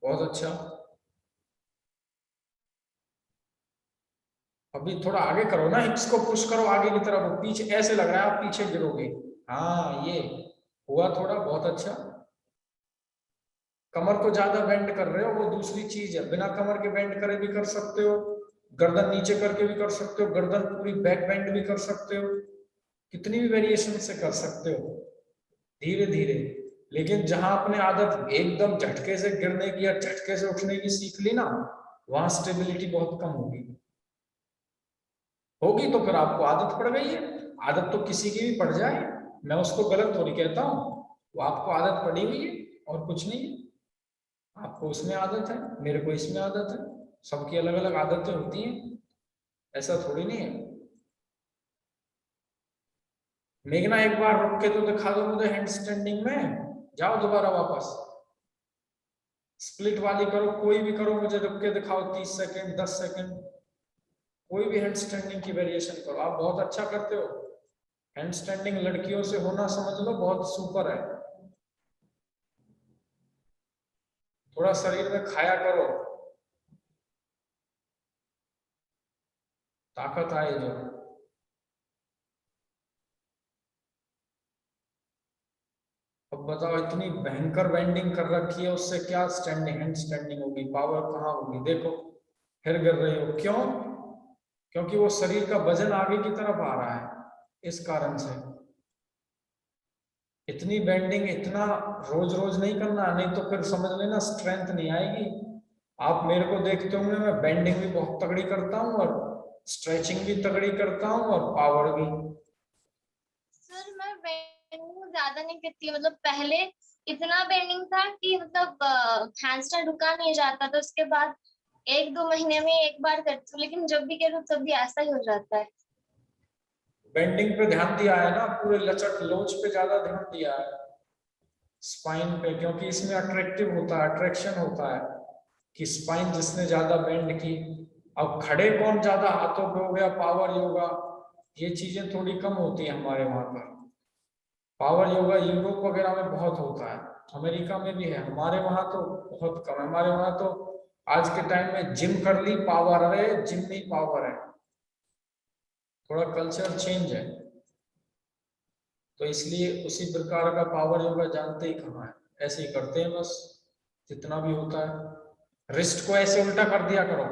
बहुत अच्छा, अभी थोड़ा आगे करो ना, हिप्स को पुश करो आगे की तरफ। पीछे ऐसे लग रहा है आप पीछे गिरोगे। हाँ ये हुआ थोड़ा, बहुत अच्छा। कमर को ज्यादा बेंड कर रहे हो, वो दूसरी चीज है। बिना कमर के बेंड करे भी कर सकते हो, गर्दन नीचे करके भी कर सकते हो, गर्दन पूरी बैक बेंड भी कर सकते हो, कितनी भी वेरिएशन से कर सकते हो, धीरे धीरे। लेकिन जहां आपने आदत एकदम झटके से गिरने की या झटके से उठने की सीख ली ना, वहां स्टेबिलिटी बहुत कम होगी। होगी तो फिर आपको आदत पड़ गई है। आदत तो किसी की भी पड़ जाए, मैं उसको गलत थोड़ी कहता हूँ, वो आपको आदत पड़ी हुई है और कुछ नहीं है। आपको उसमें आदत है, मेरे को इसमें आदत है, सबकी अलग अलग आदतें होती हैं, ऐसा थोड़ी नहीं है। मेघना एक बार रुक के तो दिखा दो मुझे हैंड स्टैंडिंग में, जाओ दोबारा वापस स्प्लिट वाली करो, कोई भी करो, मुझे रुक के दिखाओ 30 सेकंड 10 सेकंड, कोई भी हैंड स्टैंडिंग की वेरिएशन करो। आप बहुत अच्छा करते हो हैंड स्टैंडिंग, लड़कियों से होना समझ लो बहुत सुपर है। थोड़ा शरीर में खाया करो, ताकत आए जो। अब बताओ, इतनी भयंकर बेंडिंग कर रखी है, उससे क्या स्टैंडिंग हैंड स्टैंडिंग होगी? पावर कहाँ होगी? देखो फिर गिर रही हो, क्यों? क्योंकि वो शरीर का वजन आगे की तरफ आ रहा है, इस कारण से। इतनी बेंडिंग इतना रोज रोज नहीं करना, नहीं तो फिर समझ लेना स्ट्रेंथ नहीं आएगी। आप मेरे को देखते होंगे, मैं बेंडिंग भी बहुत तगड़ी करता हूँ और स्ट्रेचिंग भी तगड़ी करता हूँ और पावर भी। सर मैं बेंडिंग ज्यादा नहीं करती, मतलब पहले इतना बेंडिंग था कि मतलब हैंडस्टैंड रुका नहीं जाता, तो उसके बाद 1-2 महीने में एक बार करती हूँ, लेकिन जब भी करूँ तब भी ऐसा ही हो जाता है। बेंडिंग पे ध्यान दिया है ना, पूरे लचक लोच पे ज्यादा ध्यान दिया है, स्पाइन पे, क्योंकि इसमें अट्रैक्टिव होता है, अट्रैक्शन होता है कि स्पाइन जिसने ज्यादा बेंड की। अब खड़े कौन ज्यादा हाथों पे हो गया, पावर योगा, ये चीजें थोड़ी कम होती है हमारे वहां पर। पावर योगा यूरोप वगैरह में बहुत होता है, अमेरिका में भी है, हमारे वहां तो बहुत कम है। हमारे वहां तो आज के टाइम में जिम कर ली पावर है, जिम नहीं पावर है, थोड़ा कल्चर चेंज है, तो इसलिए उसी प्रकार का पावर योगा जानते ही कहाँ है, ऐसे ही करते हैं बस जितना भी होता है। रिस्ट को ऐसे उल्टा कर दिया करो,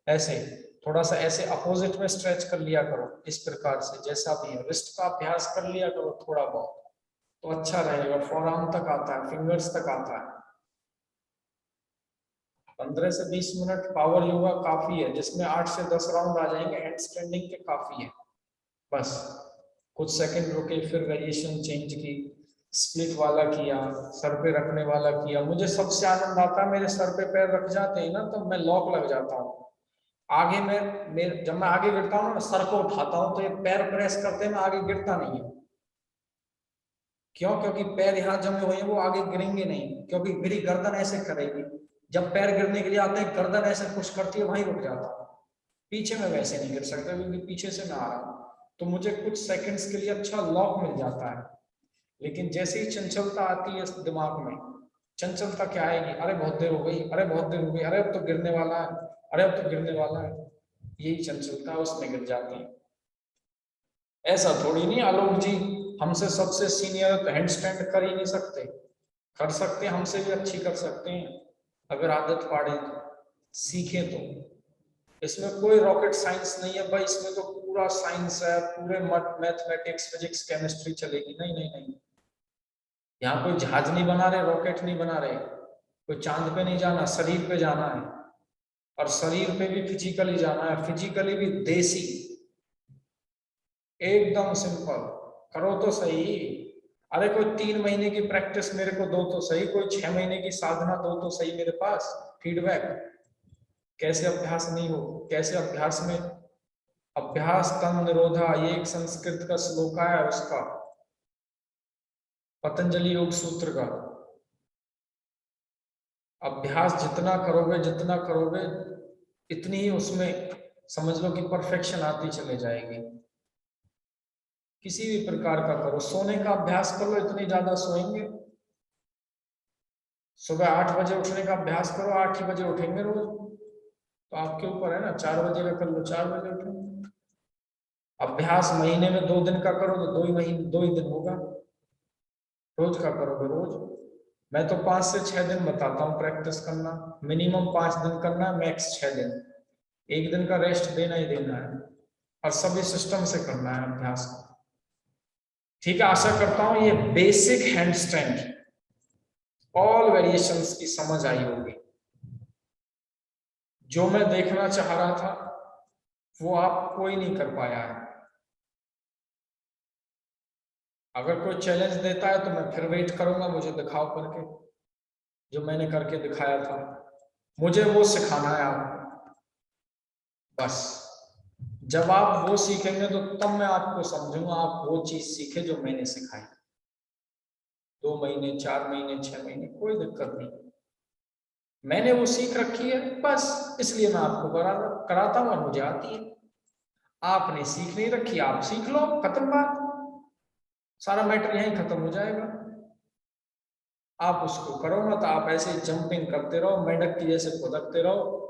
ऐसे थोड़ा सा ऐसे अपोजिट में स्ट्रेच कर लिया करो, इस प्रकार से जैसा भी है रिस्ट का अभ्यास कर लिया करो थोड़ा बहुत, तो अच्छा रहेगा। फोरआर्म तक आता है, फिंगर्स तक आता है। 15 से 20 मिनट पावर योगा काफी है, जिसमें 8 से 10 राउंड आ जाएंगे हैंड स्टैंडिंग के, काफी है। बस कुछ सेकंड रुके, फिर वेरिएशन चेंज की, स्प्लिट वाला किया, सर पे रखने वाला किया। मुझे सबसे आनंद आता है, मेरे सर पे पैर रख जाते हैं ना तो मैं लॉक लग जाता हूँ आगे में। जब मैं आगे गिरता हूँ ना, सर को उठाता हूँ तो ये पैर प्रेस करते हैं, मैं आगे गिरता नहीं है। क्यों? क्योंकि पैर यहाँ जमे हुए हैं, वो आगे गिरेंगे नहीं, क्योंकि मेरी गर्दन ऐसे करेगी। जब पैर गिरने के लिए आते हैं, गर्दन ऐसे पुश करती है, वहीं रुक जाता हूँ। पीछे में वैसे नहीं गिर सकता, क्योंकि पीछे से मैं आ रहा हूँ, तो मुझे कुछ सेकंड्स के लिए अच्छा लॉक मिल जाता है। लेकिन जैसे ही चंचलता आती है दिमाग में, चंचलता क्या आएगी? अरे बहुत देर हो गई, अरे बहुत देर हो गई, अरे अब तो गिरने वाला है, अरे अब तो गिरने वाला है, यही चंचलता उसमें गिर जाती है। ऐसा थोड़ी नहीं आलोक जी हमसे सबसे सीनियर हैंड स्टैंड कर ही नहीं सकते, कर सकते, हमसे भी अच्छी कर सकते हैं अगर आदत पाड़े तो। सीखें तो। इसमें कोई रॉकेट साइंस नहीं है भाई, इसमें तो पूरा साइंस है, पूरे मैथमेटिक्स फिजिक्स केमिस्ट्री चलेगी। नहीं नहीं नहीं, यहाँ कोई जहाज नहीं बना रहे, रॉकेट नहीं बना रहे, कोई चांद पे नहीं जाना, शरीर पे जाना है, और शरीर पे भी फिजिकली जाना है, फिजिकली भी देसी, एकदम सिंपल। करो तो सही। अरे कोई 3 महीने की प्रैक्टिस मेरे को दो तो सही, कोई 6 महीने की साधना दो तो सही मेरे पास फीडबैक। कैसे अभ्यास नहीं हो, कैसे अभ्यास में अभ्यास तन निरोधा, ये एक संस्कृत का श्लोक है उसका, पतंजलि योग सूत्र का। अभ्यास जितना करोगे इतनी ही उसमें समझ लो कि परफेक्शन आती चले जाएगी। किसी भी प्रकार का करो, सोने का अभ्यास कर लो, इतनी ज्यादा सोएंगे। सुबह 8 बजे उठने का अभ्यास करो, 8 ही बजे उठेंगे रोज, तो आपके ऊपर है ना। 4 बजे का कर लो, 4 बजे उठेंगे। अभ्यास महीने में 2 दिन का करो तो 2 ही दिन होगा। रोज का करोगे रोज। मैं तो 5 से 6 दिन बताता हूँ प्रैक्टिस करना, मिनिमम 5 दिन करना, मैक्स 6 दिन। 1 दिन का रेस्ट देना ही देना है, और सभी सिस्टम से करना है अभ्यास। ठीक है, आशा करता हूं ये बेसिक हैंडस्टैंड ऑल वेरिएशंस की समझ आई होगी। जो मैं देखना चाह रहा था वो आप कोई नहीं कर पाया है। अगर कोई चैलेंज देता है तो मैं फिर वेट करूंगा, मुझे दिखाओ करके जो मैंने करके दिखाया था, मुझे वो सिखाना है आपको। बस जब आप वो सीखेंगे तो तब मैं आपको समझूंगा आप वो चीज सीखे जो मैंने सिखाई। 2 महीने, 4 महीने, 6 महीने, कोई दिक्कत नहीं, मैंने वो सीख रखी है बस, इसलिए मैं आपको कराता हूं और मुझे आती है। आपने सीख नहीं रखी, आप सीख लो, खत्म बात, सारा मैटर यहीं खत्म हो जाएगा। आप उसको करो मत, आप ऐसे जंपिंग करते रहो, मेंढक की जैसे खुदकते रहो,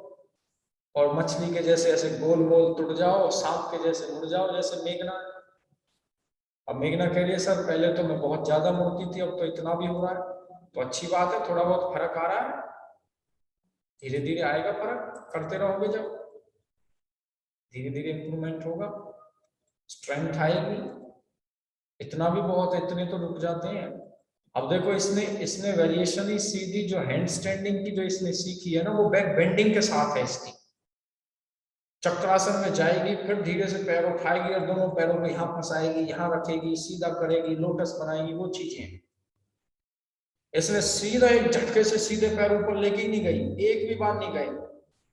और मछली के जैसे ऐसे गोल गोल टूट जाओ, सांप के जैसे मुड़ जाओ जैसे मेघना। अब मेघना कह रही है सर पहले तो मैं बहुत ज्यादा मुड़ती थी, अब तो इतना भी हो रहा है, तो अच्छी बात है, थोड़ा बहुत फर्क आ रहा है, धीरे धीरे आएगा फर्क, करते रहोगे जब धीरे धीरे इंप्रूवमेंट होगा, स्ट्रेंथ आएगी। इतना भी बहुत है, इतने तो रुक जाते हैं। अब देखो इसने वेरिएशन ही सीधी जो हैंड स्टैंडिंग की जो इसने सीखी है ना, वो बैक बेंडिंग के साथ है इसकी। चक्रासन में जाएगी, फिर धीरे से पैर उठाएगी और दोनों पैरों को यहाँ फंसाएगी, यहाँ रखेगी, सीधा करेगी, लोटस बनाएगी, वो चीजें। इसने सीधा एक झटके से सीधे पैर ऊपर लेके ही नहीं गई, एक भी बार नहीं गई,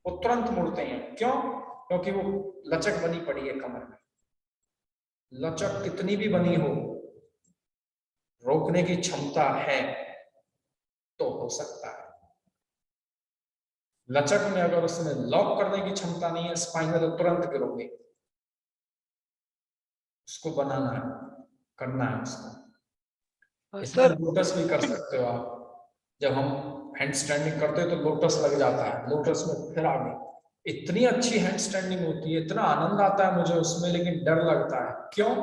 वो तुरंत मुड़ते हैं। क्यों? क्योंकि वो लचक बनी पड़ी है कमर में। लचक कितनी भी बनी हो, रोकने की क्षमता है तो हो सकता है। लचक में अगर उसमें लॉक करने की क्षमता नहीं है स्पाइन में, तो तुरंत गिरोगे। उसको बनाना है, करना है उसको। इसमें सर लोटस भी कर सकते हो आप। जब हम हैंड स्टैंडिंग करते हो तो लोटस लग जाता है, लोटस में फिर आगे इतनी अच्छी हैंड स्टैंडिंग होती है, इतना आनंद आता है मुझे उसमें, लेकिन डर लगता है। क्यों?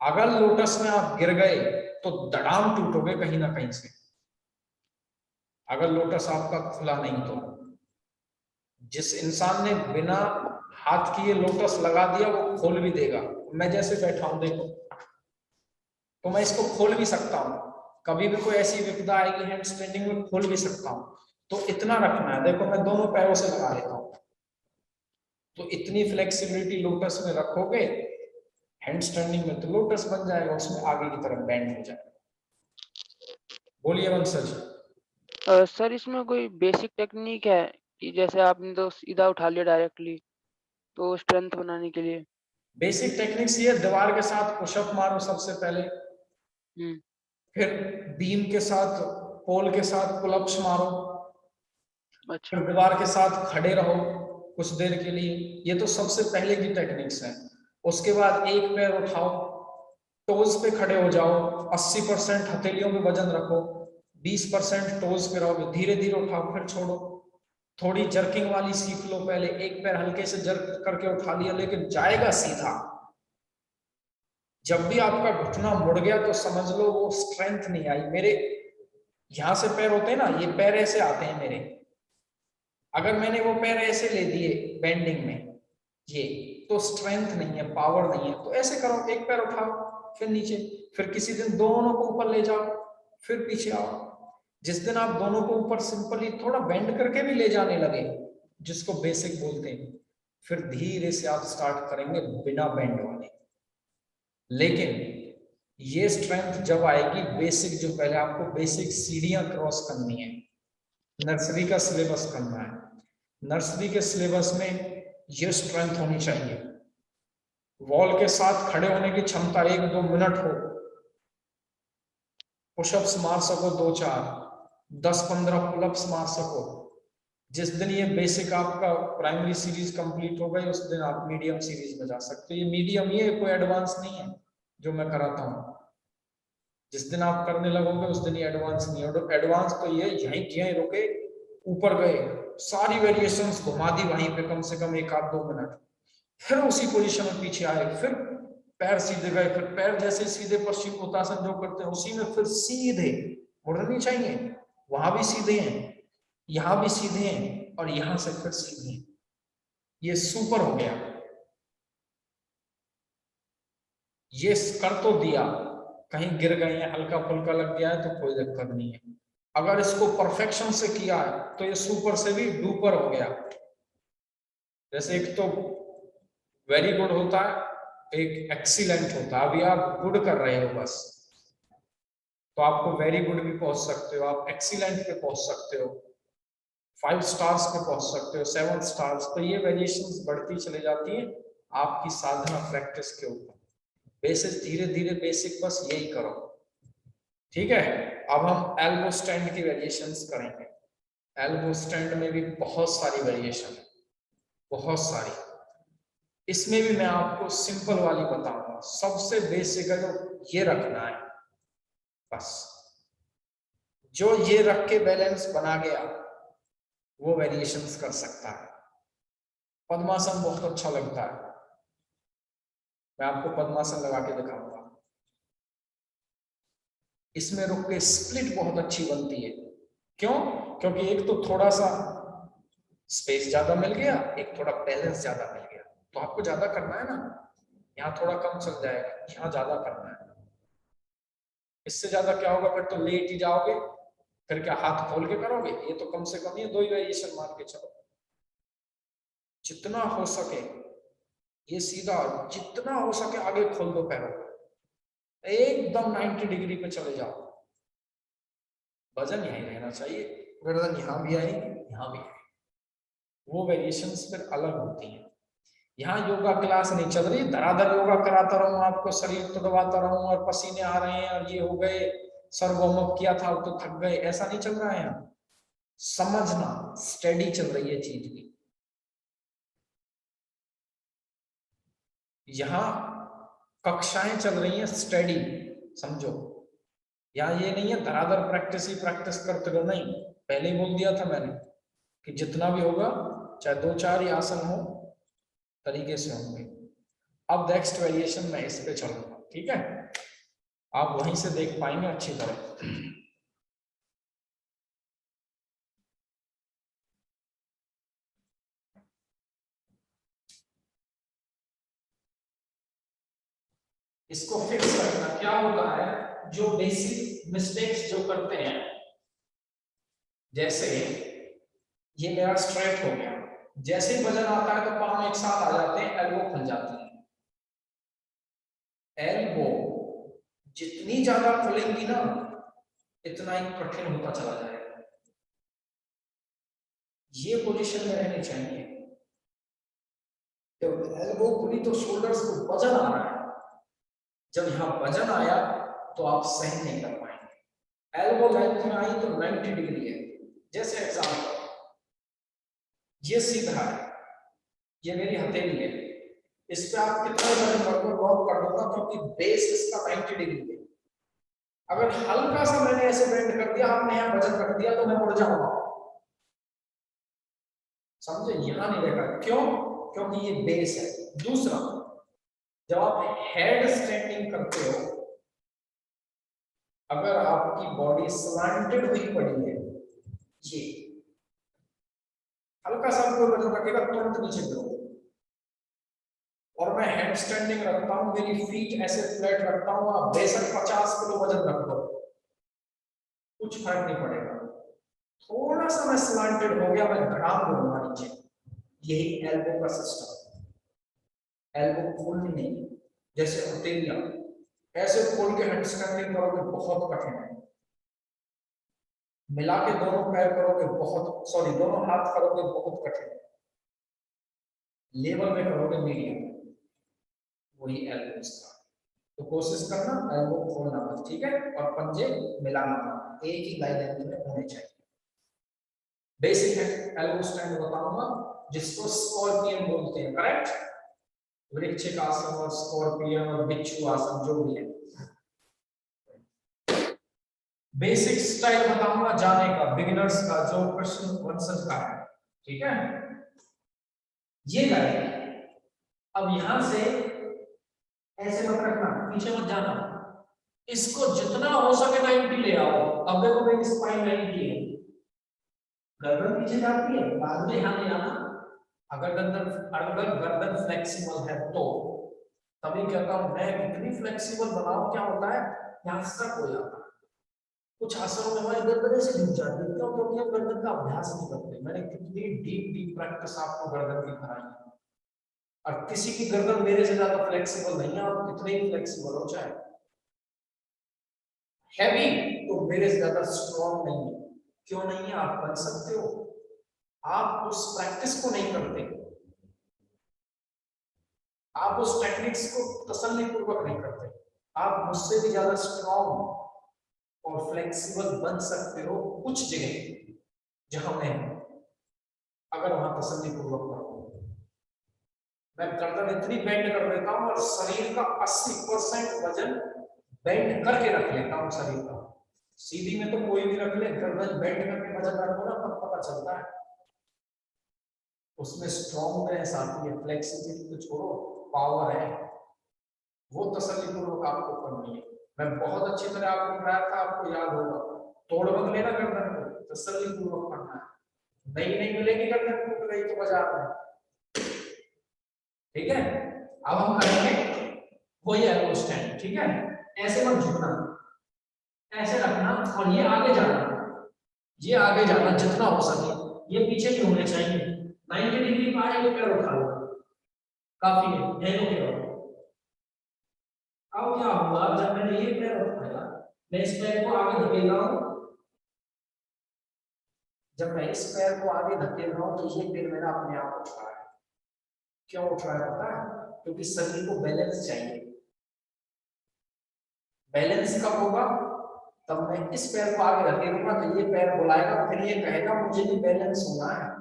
अगर लोटस में आप गिर गए तो दड़ाम टूटोगे कहीं ना कहीं से, अगर लोटस आपका खुला नहीं तो। जिस इंसान ने बिना हाथ किए लोटस लगा दिया वो खोल भी देगा। मैं जैसे बैठा हूं देखो, तो मैं इसको खोल भी सकता हूं, कभी भी कोई ऐसी विपदा आएगी हैंड स्टैंडिंग में, खोल भी सकता हूं। तो इतना रखना है, देखो मैं दोनों पैरों से लगा लेता हूं, तो इतनी फ्लेक्सिबिलिटी लोटस में रखोगे, हैंड स्टैंडिंग में तो लोटस बन जाएगा, उसमें आगे की तरफ बेंड हो जाएगा। बोलिए वंशज। सर इसमें कोई बेसिक टेक्निक है कि जैसे आपने तो सीधा उठा लिया डायरेक्टली, तो स्ट्रेंथ बनाने के लिए? बेसिक टेक्निक्स ये, दीवार के साथ पुशअप मारो सबसे पहले, फिर बीम के साथ, पोल के साथ पुलअप्स मारो, अच्छा। फिर दीवार के साथ खड़े रहो कुछ देर के लिए। ये तो सबसे पहले की टेक्निक्स है। उसके बाद एक पैर उठाओ, टोज पे खड़े हो जाओ, 80% हथेलियों में वजन रखो, 20% टोज पे रहोगे, धीरे धीरे उठाओ फिर छोड़ो। थोड़ी जर्किंग वाली सीख लो पहले, एक पैर हल्के से जर्क करके उठा लिया, लेकिन जाएगा सीधा। जब भी आपका घुटना मुड़ गया तो समझ लो वो स्ट्रेंथ नहीं आई। मेरे यहां से पैर होते हैं ना, ये पैर ऐसे आते हैं मेरे, अगर मैंने वो पैर ऐसे ले दिए बेंडिंग में, ये तो स्ट्रेंथ नहीं है, पावर नहीं है। तो ऐसे करो, एक पैर उठाओ फिर नीचे, फिर किसी दिन दोनों को ऊपर ले जाओ फिर पीछे आओ। जिस दिन आप दोनों को ऊपर सिंपली थोड़ा बेंड करके भी ले जाने लगे, जिसको बेसिक बोलते हैं, फिर धीरे से आप स्टार्ट करेंगे बिना बेंड वाले। लेकिन ये स्ट्रेंथ जब आएगी बेसिक, जो पहले आपको बेसिक सीढ़ियां क्रॉस करनी है, नर्सरी का सिलेबस करना है, नर्सरी के सिलेबस में ये स्ट्रेंथ होनी चाहिए। वॉल के साथ खड़े होने की क्षमता 1-2 मिनट हो, पुशअप्स मार सको 2-4, 10-15 पुलअप्स मार सको। जिस दिन ये बेसिक आपका प्राइमरी सीरीज कंप्लीट हो गई, उस दिन आप मीडियम सीरीज में जा सकते हो। ये मीडियम, ये कोई एडवांस नहीं है जो मैं कराता हूँ। जिस दिन आप करने लगोगे उस दिन ये एडवांस नहीं है। एडवांस तो ये यहीं रुके, ऊपर गए, सारी वेरिएशंस घुमा दी वहीं पे कम से कम 1-2 मिनट, फिर उसी पोजीशन में पीछे आए, फिर पैर सीधे गए, फिर पैर जैसे सीधे पश्चिमोत्तासन जो करते हैं उसी में फिर सीधे मुड़नी चाहिए। वहां भी सीधे हैं, यहाँ भी सीधे हैं, और यहां से फिर सीधे हैं। ये सुपर हो गया। ये कर तो दिया, कहीं गिर गए हैं, हल्का फुल्का लग गया है तो कोई दिक्कत नहीं है। अगर इसको परफेक्शन से किया है तो ये सुपर से भी डुपर हो गया। जैसे एक तो वेरी गुड होता है, एक एक्सीलेंट होता है। अभी आप गुड कर रहे हो बस, तो आपको वेरी गुड भी पहुंच सकते हो, आप एक्सीलेंट पे पहुंच सकते हो, 5 स्टार्स पे पहुंच सकते हो, 7 स्टार्स। तो ये वेरिएशंस बढ़ती चली जाती है आपकी साधना प्रैक्टिस के ऊपर। बेसिक धीरे धीरे बेसिक बस यही करो, ठीक है। अब हम एल्बो स्टैंड की वेरिएशंस करेंगे। एल्बो स्टैंड में भी बहुत सारी वेरिएशन है, बहुत सारी। इसमें भी मैं आपको सिंपल वाली बताऊंगा। सबसे बेसिक है जो ये रखना है, बस जो ये रख के बैलेंस बना गया वो वेरिएशंस कर सकता है। पद्मासन बहुत अच्छा लगता है, मैं आपको पद्मासन लगा के दिखाऊंगा। इसमें रुक के स्प्लिट बहुत अच्छी बनती है। क्यों? क्योंकि एक तो थोड़ा सा स्पेस ज्यादा मिल गया, एक थोड़ा बैलेंस ज्यादा मिल गया। तो आपको ज्यादा करना है ना, यहाँ थोड़ा कम चल जाएगा, यहाँ ज्यादा करना है। इससे ज्यादा क्या होगा, फिर तो लेट ही जाओगे, फिर क्या हाथ खोल के करोगे? ये तो कम से कम ये 2 ही वेरिएशन मान के चलो। जितना हो सके ये सीधा, जितना हो सके आगे खोल दो पैरों को, एकदम 90 डिग्री पे चले जाओ। वजन यहीं रहना चाहिए, गर्दन यहाँ भी आएगी, यहाँ भी आएगी। वो वेरिएशंस फिर अलग होती हैं। यहाँ योगा क्लास नहीं चल रही, धराधर योगा कराता रहूं, आपको शरीर तो दबाता रहूं और पसीने आ रहे हैं और ये हो गए, सर वार्म अप किया था तो थक गए, ऐसा नहीं चल रहा है। यहाँ समझना, स्टडी चल रही है चीज की। यहाँ कक्षाएं चल रही हैं, स्टडी समझो। यहाँ ये नहीं है धराधर प्रैक्टिस ही प्रैक्टिस करते रहो, नहीं। पहले ही बोल दिया था मैंने कि जितना भी होगा, चाहे 2-4 ही आसन हो, तरीके से होंगे। अब नेक्स्ट वेरिएशन मैं इस पे चलूंगा, ठीक है। आप वहीं से देख पाएंगे अच्छी तरह। इसको फिक्स करना क्या होता है, जो बेसिक मिस्टेक्स जो करते हैं, जैसे ये मेरा स्ट्रेट हो गया, जैसे ही वजन आता है तो पांव एक साथ आ जाते हैं, एल्बो खुल जाती है। एल्बो जितनी ज्यादा खुलेंगी ना, इतना ही कठिन होता चला जाएगा। ये पोजीशन में रहनी चाहिए। जब एल्बो खुली तो शोल्डर्स को वजन आ रहा है, जब यहाँ वजन आया तो आप सहन नहीं कर पाएंगे। एल्बो लेंथ में आई तो 90 डिग्री है। जैसे एग्जाम्पल, ये सीधा है, ये मेरी हथेली है, इस पे आप कितना वजन लॉक कर दोगे, क्योंकि बेस इसका 90 डिग्री है। अगर हल्का सा मैंने ऐसे बेंड कर दिया, आपने यहाँ वजन रख दिया, तो मैं मुड़ जाऊंगा, समझे? यहां नहीं रहेगा। क्यों? क्योंकि ये बेस है। दूसरा, जब आप हेड स्टैंडिंग करते हो, अगर आपकी बॉडी स्लैंटेड हुई पड़ी है, ये हल्का सा कोई वजन रखेगा तुरंत नीचे गिरोगे। और मैं हैंड स्टैंडिंग रखता हूँ, मेरी फीट ऐसे फ्लैट रखता हूँ, आप बेशक 50 किलो वजन रख दो, कुछ फर्क नहीं पड़ेगा। थोड़ा सा मैं स्लांटेड हो गया, मैं धड़ाम गिरूंगा नीचे। यही एल्बो का सिस्टम। एल्बो खोलनी नहीं, जैसे हथेलियां ऐसे खोल के हैंड स्टैंडिंग करोगे बहुत कठिन है। मिला के दोनों पैर करोगे बहुत, सॉरी दोनों हाथ करोगे बहुत कठिन है। लेवल में करोगे मीडियम, वही एल्बो का। तो कोशिश करना एल्बो खोलना मत, ठीक है, और पंजे मिलाना मत, एक ही लाइन में होने चाहिए। बेसिक है एल्बो स्टैंड बताऊंगा, जिसको स्कॉर्पियन बोलते हैं, करेक्ट। वृक्षिक आसन और स्कॉर्पियन और बिच्छू आसन जो भी है। बेसिक स्टाइल बताऊंगा जाने का, बिगिनर्स का, जो क्वेश्चन आंसर का है, ठीक है। ये करेंगे। अब यहां से ऐसे मत रखना, पीछे मत जाना, इसको जितना हो सके 90 ले आओ। अब देखो मेरी स्पाइन 90 है, गर्दन पीछे जाती है, बाद में यहां ले आना। अगर गर्दन फ्लेक्सिबल है तो तभी कहता हूं मैं कितनी फ्लेक्सिबल बनाऊं, क्या होता है यहां स्टक हो जाता है। कुछ आसनों में हमारी गर्दन से झुक जाती है, क्यों? क्योंकि हम गर्दन का अभ्यास नहीं करते। मैंने कितनी डीप डीप प्रैक्टिस आपको गर्दन की कराई है, और किसी की गर्दन मेरे से ज्यादा फ्लेक्सिबल नहीं है। आप कितने ही फ्लेक्सिबल हो, चाहे हैवी, तो मेरे से ज्यादा स्ट्रॉन्ग नहीं है। क्यों नहीं है? आप बन सकते हो, आप उस प्रैक्टिस को नहीं करते, आप उस टेक्निक्स को तसल्ली पूर्वक नहीं करते। आप मुझसे भी ज्यादा स्ट्रॉन्ग और फ्लेक्सिबल बन सकते हो कुछ जगह जहां मैं, अगर वहां तसल्ली पूर्वक करो। मैं गर्दन इतनी बेंड कर देता हूं और शरीर का 80% वजन बेंड करके रख लेता हूं शरीर का। सीधी में तो कोई भी रख ले, गर्दन बेंड करके वजन रखो ना, तब पता चलता है उसमें स्ट्रॉन्गनेस आती है। फ्लेक्सिबिलिटी तो छोड़ो, पावर है, वो तसल्ली पूर्वक आपको करनी है। मैं बहुत अच्छी तरह आपको कराया था, आपको याद होगा। तोड़ मत लेना गर्दन को, तसल्ली पूर्वक करना है। नहीं मिलेगी गर्दन टूट गई तो बाजार में, ठीक है। अब हम करेंगे वही एल्बो स्टैंड, ठीक है। ऐसे मत झुकना, ऐसे रखना, और ये आगे जाना, ये आगे जाना जितना हो सके। ये पीछे भी होने चाहिए। 90 डिग्री पे आए तो पैर उठा लो, काफी है, यही रुके रहो। अब क्या हुआ, जब मैंने ये पैर उठाया, मैं इस पैर को आगे धकेल रहा हूं। जब मैं इस पैर को आगे धकेल रहा हूं तो ये पैर मेरा अपने आप उठ रहा है। क्यों उठ रहा है पता है? क्योंकि शरीर को बैलेंस चाहिए। बैलेंस कब होगा? तब मैं इस पैर को आगे धकेलूंगा तो ये पैर बुलाएगा, फिर ये कहेगा मुझे भी बैलेंस होना है।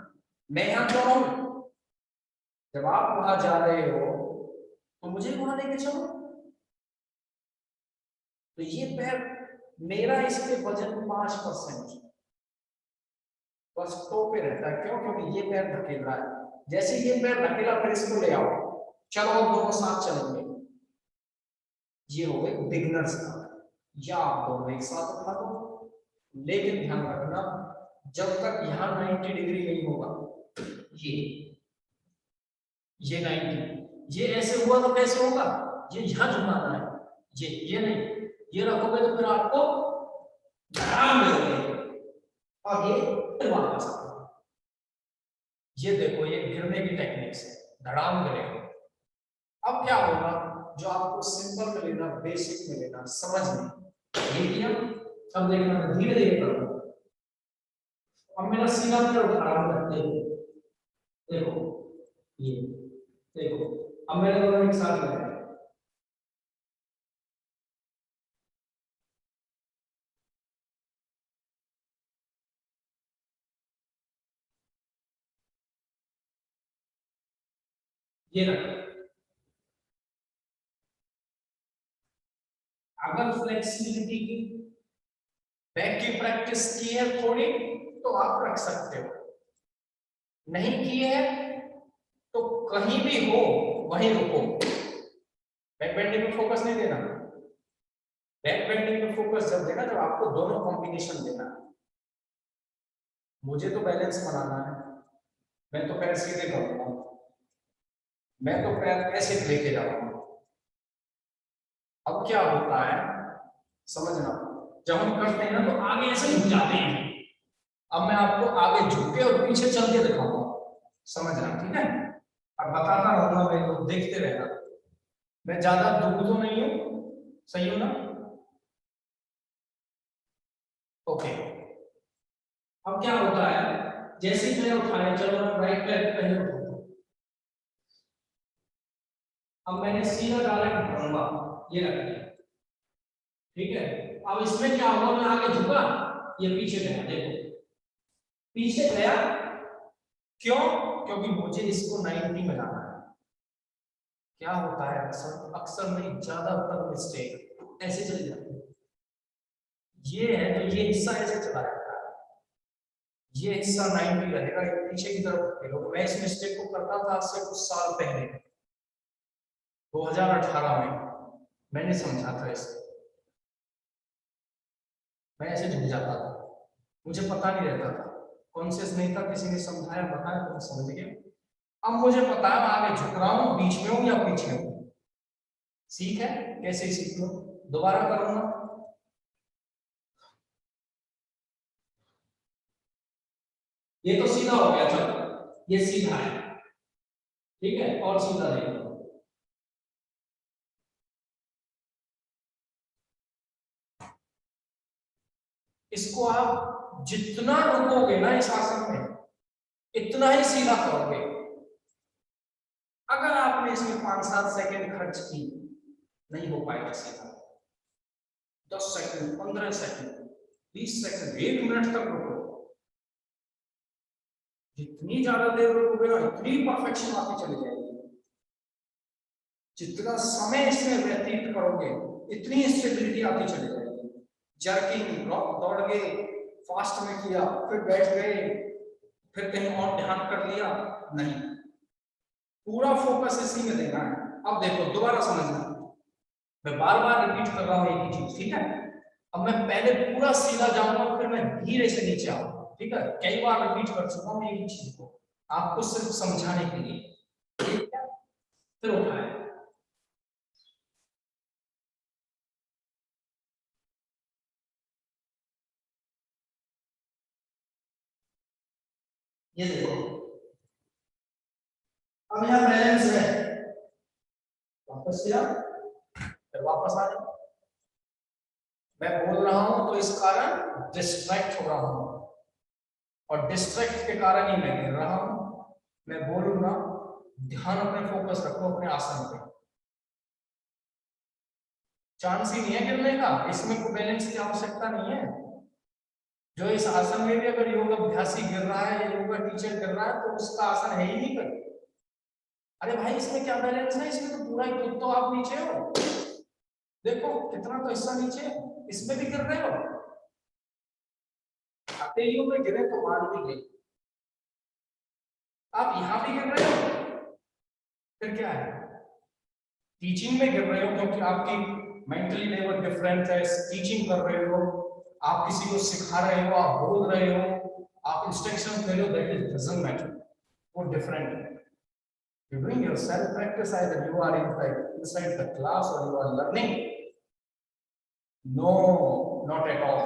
मैं यहां क्यों रहूं? जब आप वहां जा रहे हो तो मुझे वहां लेके चलो। तो ये पैर मेरा, इस पे वजन 5% बस टो पे रहता है। क्यों? क्योंकि ये पैर धकेल रहा है। जैसे ये पैर धकेला, फिर इसको ले आओ, चलो दोनों साथ चलेंगे। ये हो गए बिगिनर्स का, या आप दोनों एक साथ उठा दो। लेकिन ध्यान रखना, जब तक यहाँ 90 डिग्री नहीं होगा, ये 90, ये ऐसे हुआ तो कैसे होगा? ये यहाँ झुकाना है, ये नहीं, ये रखोगे तो फिर आपको धड़ाम मिलेगा, और ये फिर वापस आता है। ये देखो, ये गिरने की टेक्निक है, धड़ाम गिरेगा। अब क्या होगा, जो आपको सिंपल में लेना, बेसिक में लेना, समझ में ये किया। अब देखना, धीरे धीरे करो। अब मेरा सीधा पैर उठा रहा हूं, देखो ये देखो, अब मेरे दोनों एक साथ लग रहे हैं। ये रखो। अगर फ्लेक्सिबिलिटी की, बैक की प्रैक्टिस की है थोड़ी, तो आप रख सकते हो। नहीं की है तो कहीं भी हो वहीं रुको। बैक बेंडिंग में फोकस नहीं देना। बैक बेंडिंग में फोकस जब देना, जब आपको दोनों कॉम्बिनेशन देना है। मुझे तो बैलेंस बनाना है, मैं तो पैर सीधे करूंगा, मैं तो पैर ऐसे लेके जाऊंगा। अब क्या होता है समझना, जब हम करते हैं ना तो आगे ऐसे झुक जाते हैं। अब मैं आपको आगे झुक के और पीछे चल के दिखाऊंगा, समझना, ठीक है? अब बताता रहूंगा, मैं तो देखते रहना। मैं ज्यादा दूर तो नहीं हूं, सही हो ना? ओके। अब क्या होता है, जैसे ही मैं उठाया, चलो मैं राइट पैर पहले उठाता हूं। अब मैंने सीधा डायरेक्ट भरूंगा, ये रख दिया, ठीक है? अब इसमें क्या होगा, मैं आगे झुका, ये पीछे गया, देखो पीछे गया, क्यों? क्योंकि मुझे इसको 90 में लाना है। क्या होता है अक्सर, अक्सर नहीं ज्यादातर मिस्टेक ऐसे चली जाती है। ये है तो ये हिस्सा ऐसे चला जाता है, ये हिस्सा 90 रहेगा, ये पीछे की तरफ खेलोगे। मैं इस मिस्टेक को करता था आज से कुछ साल पहले, 2018 में मैंने समझा था इसे। मैं ऐसे झुक जाता था, मुझे पता नहीं रहता था, कॉन्शियस नहीं था, किसी ने समझाया बताया तो मैं समझ गया। अब मुझे पता है मैं आगे झुक रहा हूँ, बीच में हूँ या पीछे हूँ। सीख है कैसे सीख लो, दोबारा करूंगा। ये तो सीधा हो गया, चलो ये सीधा है, ठीक है? और सीधा देखो, इसको आप जितना रुकोगे ना इस आसन में, इतना ही सीधा करोगे। अगर आपने इसमें 5-7 सेकंड खर्च की, नहीं हो पाएगा सीधा। 10 सेकंड, 15 सेकंड, 20 सेकंड, 1 मिनट तक रुको। जितनी ज्यादा देर रुकोगे ना, इतनी परफेक्शन आती चली जाएगी। जितना समय इसमें व्यतीत करोगे, इतनी स्टेबिलिटी आती चली जाएगी। जर्किंग, दौड़ गए, फास्ट में किया, फिर बैठ गए, फिर कहीं और ध्यान कर लिया, नहीं, पूरा फोकस इसी में देना है। अब देखो दोबारा समझना, मैं बार बार रिपीट कर रहा हूं एक ही चीज, ठीक है? अब मैं पहले पूरा सीधा जाऊंगा, फिर मैं धीरे से नीचे आऊंगा, ठीक है? कई बार रिपीट कर चुका हूं एक ही चीज को, आपको सिर्फ समझाने के लिए, ठीक है? फिर उठाए, ये देखो, अब यहाँ बैलेंस है, वापस किया, फिर वापस आ जाओ। मैं बोल रहा हूं तो इस कारण डिस्ट्रैक्ट हो रहा हूं, और डिस्ट्रैक्ट के कारण ही मैं गिर रहा हूं। मैं बोलूंगा, ध्यान अपने फोकस रखो अपने आसन पे, चांस ही नहीं है गिरने का, इसमें कोई बैलेंस की आवश्यकता नहीं है। जो इस आसन में भी अगर योग अभ्यासी गिर रहा है या योगा टीचर गिर रहा है तो उसका आसन है ही नहीं कर। अरे भाई इसमें क्या बैलेंस है, इसमें तो पूरा ही खुद तो आप नीचे हो, देखो कितना तो हिस्सा नीचे है, इसमें भी गिर रहे हो। हथेलियों में गिरे तो मान भी गई, आप यहां भी गिर रहे हो, फिर क्या है? टीचिंग में गिर रहे हो क्योंकि आपकी मेंटली लेवल डिफरेंट है, टीचिंग कर रहे हो, आप किसी को सिखा रहे हो, आप बोल रहे हो, आप इंस्ट्रक्शन दे रहे हो, दैट इज डजंट मैटर, वो डिफरेंट है। You doing yourself practice either you are inside the class और you are learning, no not at all.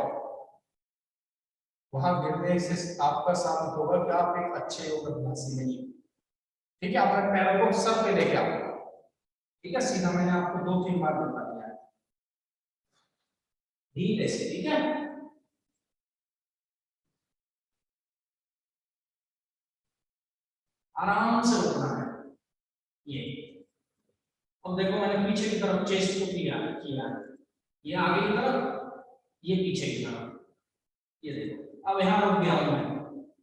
वहां गिरने से आपका साबित होगा कि आप एक अच्छे योग अभ्यासी नहीं हो, ठीक है? अपने पैरों को सर पे लेके आओ, ठीक है? सीधा मैंने आपको 2-3 बार बता दिया है, धीरे से, ठीक है? आराम से उठना है ये। अब देखो मैंने पीछे की तरफ चेस्ट को किया, ये आगे की तरफ, ये पीछे की तरफ, ये देखो। अब यहाँ रुक गया हूं मैं,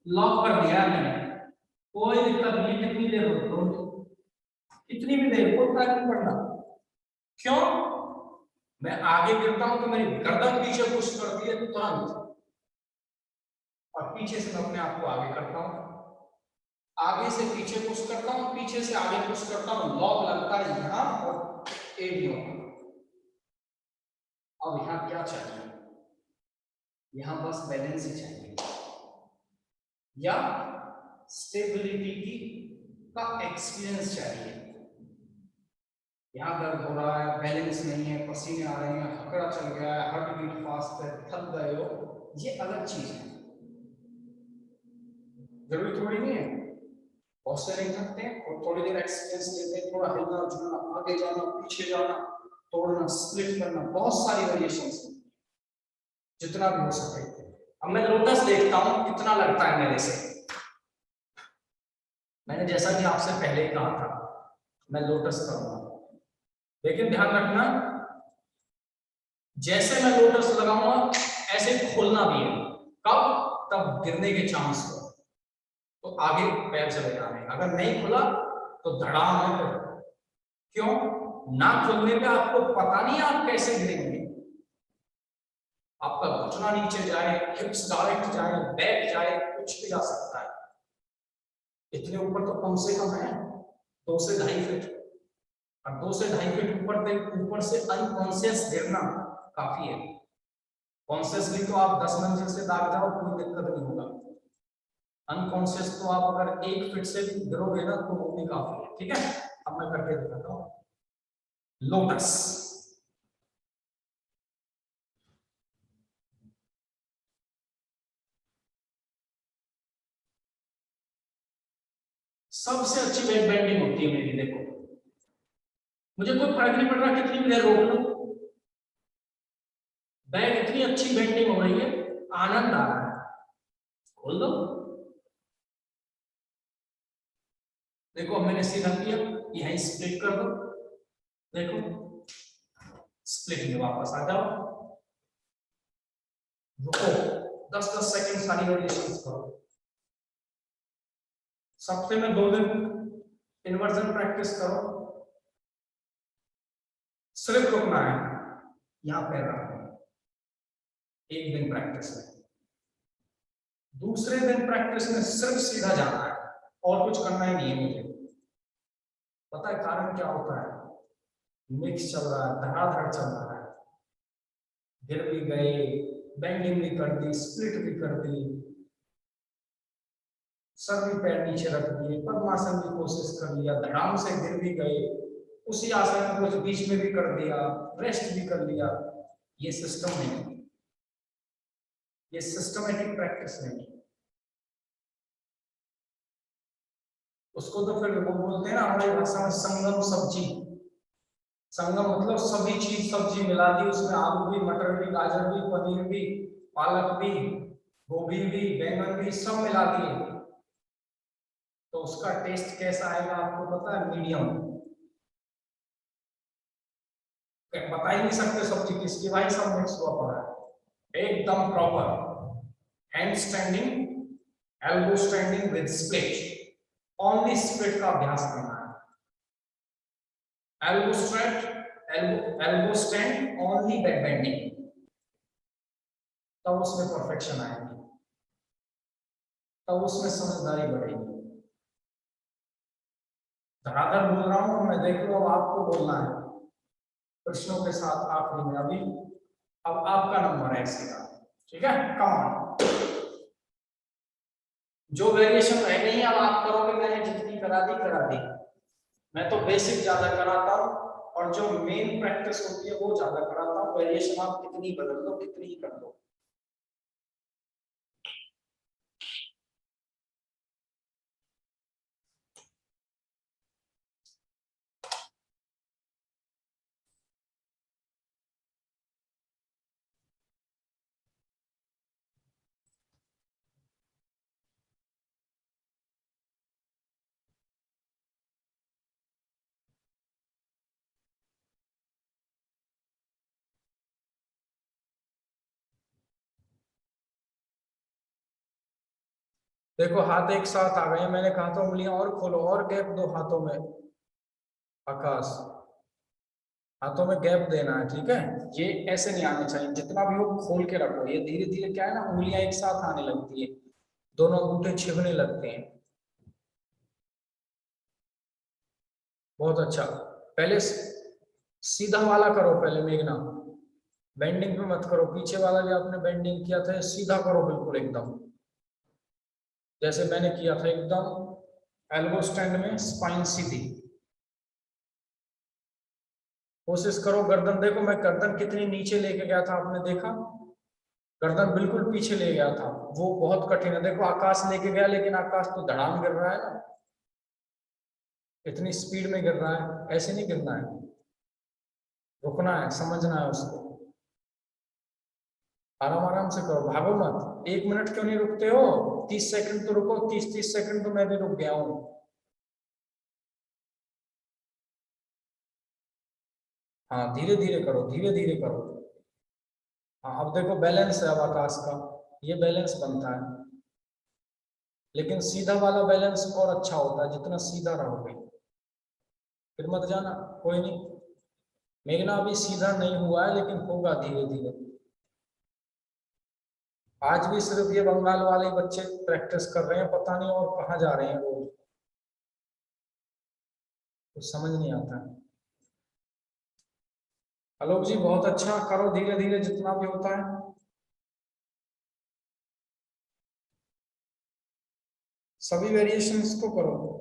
लॉक कर दिया मैंने, कोई दिक्कत नहीं, कितनी देर रुको, कितनी भी देर, कोई फर्क नहीं पड़ता। क्यों? मैं आगे गिरता हूं तो मेरी गर्दन पीछे पुश करती है तुरंत, और पीछे से मैं अपने आप को आगे करता हूं, आगे से पीछे पुश करता हूं, पीछे से आगे पुश करता हूं, लॉक लगता है यहाँ और एडियो। अब यहाँ क्या चाहिए? यहाँ बस बैलेंस ही चाहिए, या स्टेबिलिटी की का एक्सपीरियंस चाहिए। यहाँ दर्द हो रहा है, बैलेंस नहीं है, पसीने आ रहे हैं, हकड़ा चल गया है, हार्ट बीट फास्ट है, थक गए हो, ये अलग चीज है। जरूरी थोड़ी नहीं है, बहुत से नहीं थकते हैं और थोड़ी देर एक्सपीरियंस लेते हैं, थोड़ा हिलना झुलना, आगे जाना, पीछे जाना, तोड़ना, स्प्लिट करना, बहुत सारी वेरिएशंस हैं, जितना भी हो सके। अब मैं लोटस देखता हूं कितना लगता है मेरे से। मैंने जैसा कि आपसे पहले ही कहा था, मैं लोटस करूंगा, लेकिन ध्यान रखना जैसे मैं लोटस लगाऊंगा ऐसे खोलना भी है। कब? तब गिरने के चांस हो तो आगे पैर चले जाने, अगर नहीं खुला तो धड़ाम है। फिर क्यों? ना खुलने पे आपको पता नहीं आप कैसे गिरेंगे, आपका घुटना नीचे जाए, हिप्स डायरेक्ट जाए, बैक जाए, कुछ भी जा सकता है। इतने ऊपर तो कम से कम है 2 से 2.5 फीट, और 2 से 2.5 फीट ऊपर से अनकॉन्शियस गिरना काफी है। कॉन्शियसली तो आप 10 मंजिल से दाग जाओ, कोई दिक्कत नहीं होगा। अनकॉन्शियस तो आप अगर 1 फीट से भी गिरोगे ना तो वो भी काफी है। ठीक है, अब मैं करके दिखाता हूँ लोटस। सबसे अच्छी बैक बेंडिंग होती है मेरी, देखो मुझे कोई फर्क नहीं पड़ रहा कितनी देर रोक लो, बैक इतनी अच्छी बेंडिंग हो रही है, आनंद आ रहा है। खोल दो, देखो मैंने सीधा किया, यहां स्प्लिट कर दो, देखो स्प्लिट में वापस आ जाओ, रुको 10-10 सेकंड सारी वेरिएशंस करो। सप्ताह में 2 दिन इन्वर्जन प्रैक्टिस करो, सिर्फ रुकना है, यहां पैर रखना है 1 दिन प्रैक्टिस में। दूसरे दिन प्रैक्टिस में सिर्फ सीधा जाना है और कुछ करना ही नहीं है मुझे। पता है कारण क्या होता है? मिक्स चल रहा है, धड़ाधड़ चल रहा है, गिर भी गए, बेंडिंग भी कर दी, स्प्लिट भी कर दी, सर भी पैर नीचे रख दिए, पद्मासन की कोशिश कर लिया, धड़ाम से गिर भी गए, उसी आसन को कुछ बीच में भी कर दिया, रेस्ट भी कर लिया। ये सिस्टम नहीं, ये सिस्टमेटिक प्रैक्टिस नहीं। उसको तो फिर वो बोलते हैं ना हमारी भाषा में संगम सब्जी। संगम मतलब सभी चीज सब्जी मिला दी, उसमें आलू भी, मटर भी, गाजर भी, पनीर भी, पालक भी, गोभी भी, बैंगन भी, सब मिला दिए, तो उसका टेस्ट कैसा आएगा आपको पता है? मीडियम। बता ही नहीं सकते सब्जी किसकी, भाई सब मिक्स हुआ पड़ा है, एकदम proper hand standing, elbow standing with split, only split का अभ्यास करना है। Elbow straight, elbow stand, only back bending, तब उसमें परफेक्शन आएगी, तब उसमें समझदारी बढ़ेगी। धड़ाधड़ बोल रहा हूं मैं, देख लो अब आपको बोलना है प्रश्नों के साथ आखिरी में। अभी अब आपका नंबर है इसका, ठीक है? कम ऑन, जो वेरिएशन रह गई अब आप करोगे, मैंने जितनी करा दी। मैं तो बेसिक ज्यादा कराता हूँ और जो मेन प्रैक्टिस होती है वो ज्यादा कराता हूँ। वेरिएशन आप कितनी बदल दो, कितनी कर दो। देखो हाथ एक साथ आ गए, मैंने कहा था उंगलियां और खोलो और गैप दो हाथों में। आकाश, हाथों में गैप देना है, ठीक है? ये ऐसे नहीं आने चाहिए, जितना भी हो खोल के रखो। ये धीरे धीरे क्या है ना, उंगलियां एक साथ आने लगती है, दोनों अंगूठे छिपने लगते हैं। बहुत अच्छा, पहले सीधा वाला करो, पहले मेघना, बेंडिंग पे मत करो। पीछे वाला जो आपने बेंडिंग किया था सीधा करो बिल्कुल एकदम। जैसे मैंने किया था, एकदम एल्बो स्टैंड में स्पाइन सीधी। कोशिश करो, गर्दन देखो, मैं गर्दन कितनी नीचे लेके गया था, आपने देखा, गर्दन बिल्कुल पीछे ले गया था, वो बहुत कठिन है। देखो आकाश लेके गया, लेकिन आकाश तो धड़ाम गिर रहा है ना, इतनी स्पीड में गिर रहा है, ऐसे नहीं गिरना है, रुकना है, समझना है उसको। आराम आराम से करो, भागो मत। 1 मिनट क्यों नहीं रुकते हो? 30 सेकंड तो रुको, 30 सेकंड तो मैं भी रुक गया हूं। हाँ धीरे धीरे करो, धीरे धीरे करो। हाँ अब देखो बैलेंस है अब आकाश का, ये बैलेंस बनता है, लेकिन सीधा वाला बैलेंस और अच्छा होता है जितना सीधा रहोगे। फिर मत जाना, कोई नहीं, मेघना अभी सीधा नहीं हुआ है, लेकिन होगा धीरे धीरे। आज भी सिर्फ ये बंगाल वाले बच्चे प्रैक्टिस कर रहे हैं, पता नहीं और कहाँ जा रहे हैं वो, कुछ समझ नहीं आता है। आलोक जी बहुत अच्छा, करो धीरे धीरे जितना भी होता है। सभी वेरिएशंस को करो।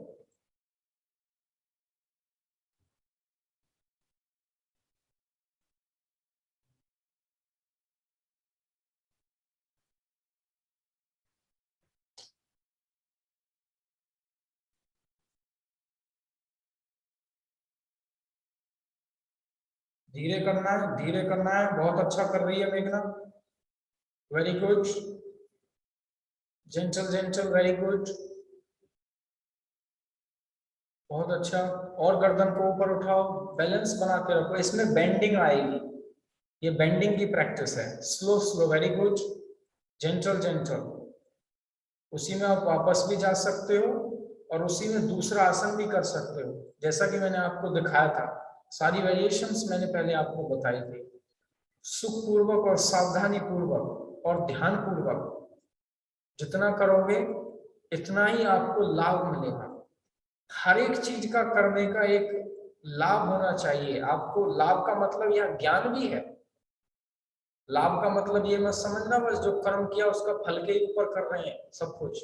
धीरे करना है, धीरे करना है, बहुत अच्छा कर रही है मेघना, very good, gentle gentle, very good, बहुत अच्छा। और गर्दन को ऊपर उठाओ, बैलेंस बना के रखो, इसमें बेंडिंग आएगी, ये बेंडिंग की प्रैक्टिस है। Slow slow, very good, gentle gentle. उसी में आप वापस भी जा सकते हो और उसी में दूसरा आसन भी कर सकते हो, जैसा कि मैंने आपको दिखाया था। सारी वेरिएशंस मैंने पहले आपको बताई थी। सुखपूर्वक और सावधानी पूर्वक और ध्यान पूर्वक जितना करोगे इतना ही आपको लाभ मिलेगा। हर एक चीज का करने का एक लाभ होना चाहिए आपको। लाभ का मतलब यह ज्ञान भी है। लाभ का मतलब ये मत समझना बस जो कर्म किया उसका फल के ही ऊपर कर रहे हैं सब कुछ।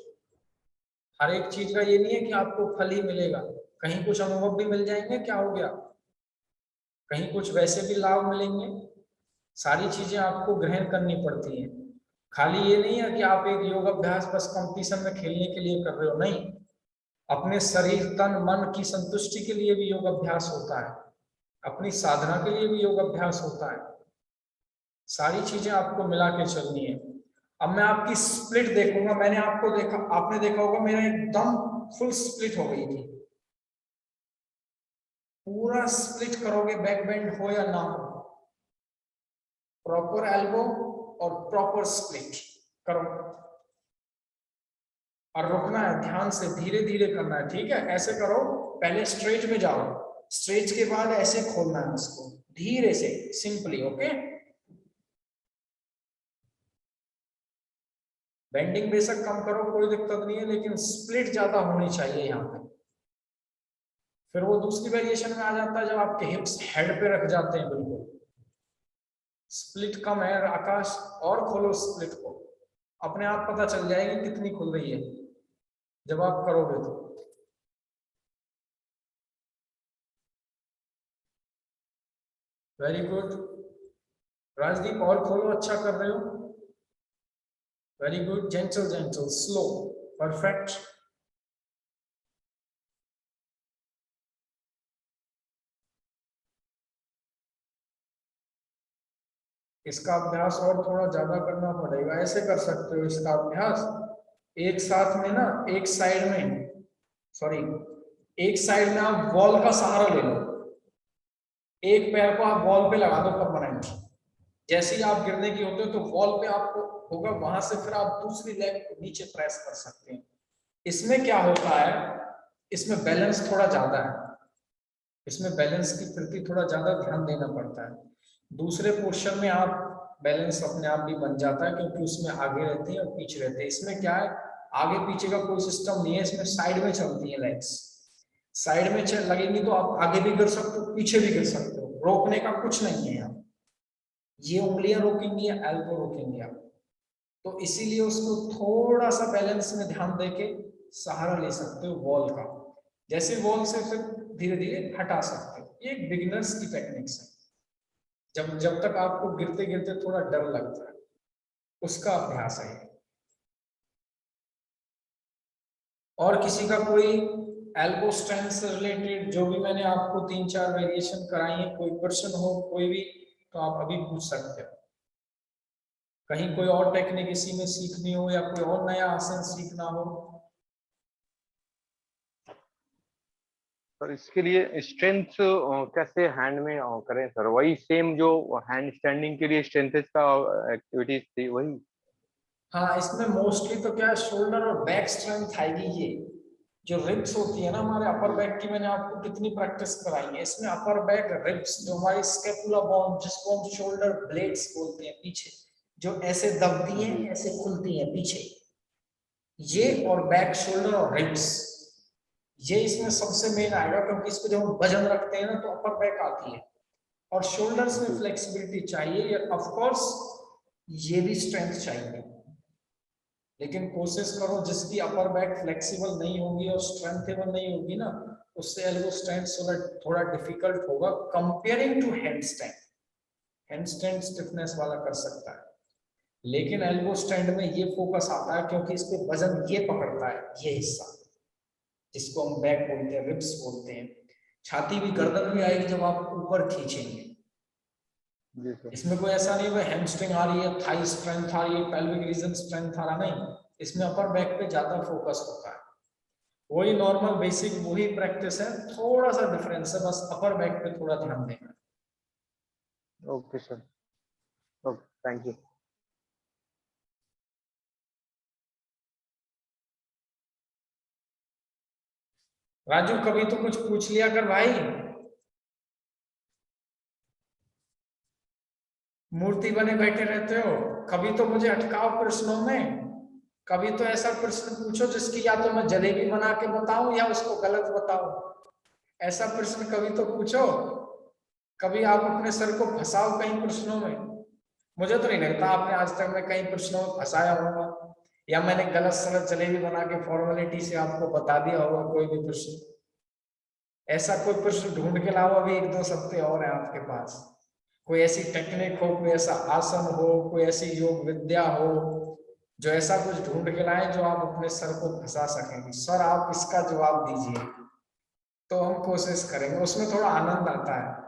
हर एक चीज का ये नहीं है कि आपको फल ही मिलेगा, कहीं कुछ अनुभव भी मिल जाएंगे, क्या हो गया, कहीं कुछ वैसे भी लाभ मिलेंगे। सारी चीजें आपको ग्रहण करनी पड़ती हैं। खाली ये नहीं है कि आप एक योग अभ्यास बस कंपटीशन में खेलने के लिए कर रहे हो, नहीं, अपने शरीर तन मन की संतुष्टि के लिए भी योग अभ्यास होता है, अपनी साधना के लिए भी योग अभ्यास होता है। सारी चीजें आपको मिला के चलनी है। अब मैं आपकी स्प्लिट देखूंगा, मैंने आपको देखा, आपने देखा होगा मेरा एकदम फुल स्प्लिट हो गई थी। पूरा स्प्लिट करोगे, बैक बेंड हो या ना हो, प्रॉपर एल्बो और प्रॉपर स्प्लिट करो। और रुकना है, ध्यान से धीरे धीरे करना है, ठीक है। ऐसे करो, पहले स्ट्रेच में जाओ, स्ट्रेच के बाद ऐसे खोलना है उसको धीरे से, सिंपली, ओके। बेंडिंग बेशक कम करो, कोई दिक्कत नहीं है, लेकिन स्प्लिट ज्यादा होनी चाहिए यहाँ पे। फिर वो दूसरी वेरिएशन में आ जाता है जब आपके हिप्स हेड पे रख जाते हैं बिल्कुल। स्प्लिट कम है आकाश, और खोलो स्प्लिट को, अपने आप पता चल जाएगी कितनी खुल रही है जब आप करोगे तो। वेरी गुड राजदीप, और खोलो, अच्छा कर रहे हो, very good, gentle gentle, slow, perfect. इसका अभ्यास और थोड़ा ज्यादा करना पड़ेगा। ऐसे कर सकते हो इसका अभ्यास, एक साथ में ना, एक साइड में, सॉरी, एक साइड में आप वॉल का सहारा ले लो, एक पैर को आप वॉल पे लगा दो परमानेंट। जैसे ही आप गिरने की होते हो तो वॉल पे आपको होगा, वहां से फिर आप दूसरी लेग को नीचे प्रेस कर सकते हैं। इसमें क्या होता है, इसमें बैलेंस थोड़ा ज्यादा है, इसमें बैलेंस की प्रति थोड़ा ज्यादा ध्यान देना पड़ता है। दूसरे पोर्शन में आप बैलेंस अपने आप भी बन जाता है, क्योंकि उसमें आगे रहते हैं और पीछे रहते हैं। इसमें क्या है, आगे पीछे का कोई सिस्टम नहीं है, इसमें साइड में चलती है लेग्स। साइड में लगेंगी तो आप आगे भी गिर सकते हो, पीछे भी गिर सकते हो, रोकने का कुछ नहीं है यहाँ। ये उंगलियां रोकेंगी या एल्बो रोकेंगे आप, तो इसीलिए उसको थोड़ा सा बैलेंस में ध्यान देके सहारा ले सकते हो वॉल का, जैसे वॉल से फिर धीरे धीरे हटा सकते हो। ये एक बिगिनर्स की टेक्निक्स है। जब तक आपको गिरते गिरते थोड़ा डर लगता है, उसका अभ्यास है। और किसी का कोई एल्बो स्ट्रेंथ से रिलेटेड जो भी मैंने आपको 3-4 वेरिएशन कराई है, कोई क्वेश्चन हो कोई भी, तो आप अभी पूछ सकते हो। कहीं कोई और टेक्निक इसी में सीखनी हो या कोई और नया आसन सीखना हो। सर इसके लिए स्ट्रेंथ कैसे हैंड में करें सर? वही सेम जो हैंड स्टैंडिंग के लिए स्ट्रेंथ का एक्टिविटीज थी वही? हाँ, इसमें मोस्टली तो क्या है, शोल्डर और बैक स्ट्रेंथ आएगी। ये जो रिब्स होती है ना हमारे अपर बैक की, मैंने आपको कितनी प्रैक्टिस कराई है। इसमें अपर बैक रिब्स जो हमारी स्कैपुला बोन, जिसको हम शोल्डर ब्लेड्स बोलते हैं, पीछे जो ऐसे दबती हैं ऐसे खुलती हैं पीछे, ये और बैक शोल्डर और रिब्स, ये इसमें सबसे मेन आएगा, क्योंकि इस पे जब हम वजन रखते हैं ना तो अपर बैक आती है। और शोल्डर्स में फ्लेक्सिबिलिटी चाहिए, ऑफ कोर्स ये भी स्ट्रेंथ चाहिए, लेकिन कोशिश करो जिसकी अपर बैक फ्लेक्सिबल नहीं होगी और स्ट्रेंथेबल नहीं होगी ना, उससे एल्बो स्टैंड थोड़ा डिफिकल्ट होगा comparing to hand stand. Hand stand stiffness वाला कर सकता है, लेकिन एल्बो स्टैंड में ये फोकस आता है क्योंकि इस पे वजन ये पकड़ता है, ये हिस्सा जिसको हम बैक बोलते हैं, रिब्स बोलते हैं। छाती भी, गर्दन भी आएगी जब आप ऊपर खींचेंगे। इसमें कोई ऐसा नहीं है हैमस्ट्रिंग आ रही है, थाई स्ट्रेंथ आ रही है, पेल्विक रीजन स्ट्रेंथ आ रहा, नहीं। इसमें अपर बैक पे ज्यादा फोकस होता है। वही नॉर्मल बेसिक वही प्रैक्टिस है, थोड़ा सा डिफरेंस है, बस अपर बैक पे थोड़ा ध्यान देना। Okay sir, okay, thank you. Raju कभी तो कुछ पूछ लिया कर भाई, मूर्ति बने बैठे रहते हो। कभी तो मुझे अटकाओ प्रश्नों में, कभी तो ऐसा प्रश्न पूछो जिसकी या तो मैं जलेबी बना के बताऊं या उसको गलत बताऊं। ऐसा प्रश्न कभी तो पूछो, कभी आप अपने सर को फंसाओ कहीं प्रश्नों में। मुझे तो नहीं लगता आपने आज तक मैं कहीं प्रश्नों में फंसाया होगा, या मैंने गलत सलत जलेबी बना के फॉर्मेलिटी से आपको बता दिया होगा कोई भी प्रश्न। ऐसा कोई प्रश्न ढूंढ के लाओ, अभी 1-2 सप्ताह और है आपके पास। कोई ऐसी टेक्निक हो, कोई ऐसा आसन हो, कोई ऐसी योग विद्या हो, जो ऐसा कुछ ढूंढ के लाए जो आप अपने सर को फंसा सकेंगे। सर आप इसका जवाब दीजिए, तो हम कोशिश करेंगे। उसमें थोड़ा आनंद आता है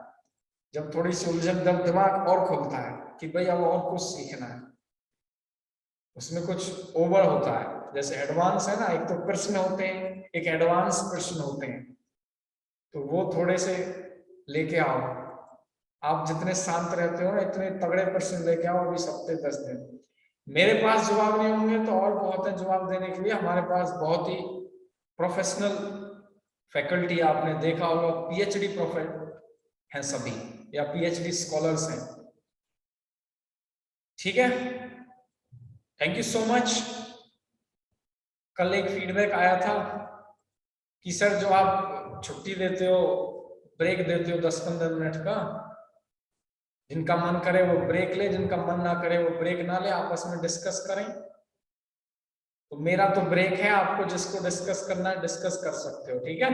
जब थोड़ी सी उलझन, जब दिमाग और खुलता है कि भाई अब और कुछ सीखना है। उसमें कुछ ओवर होता है, जैसे एडवांस है ना, एक तो प्रश्न होते हैं, एक एडवांस प्रश्न होते हैं, तो वो थोड़े से लेके आओ। आप जितने शांत रहते हो ना, इतने तगड़े प्रश्न लेके आओ अभी सप्ताह 10 दिन। मेरे पास जवाब नहीं होंगे तो और बहुत है जवाब देने के लिए। हमारे पास बहुत ही प्रोफेशनल फैकल्टी, आपने देखा होगा पीएचडी प्रोफेसर हैं सभी, या पीएचडी स्कॉलर्स हैं। ठीक है, थैंक यू सो मच। कल एक फीडबैक आया था कि सर जो आप छुट्टी देते हो, ब्रेक देते हो 10-15 मिनट का, जिनका मन करे वो ब्रेक ले, जिनका मन ना करे वो ब्रेक ना ले, आपस में डिस्कस करें। तो मेरा तो ब्रेक है, आपको जिसको डिस्कस करना है डिस्कस कर सकते हो, ठीक है।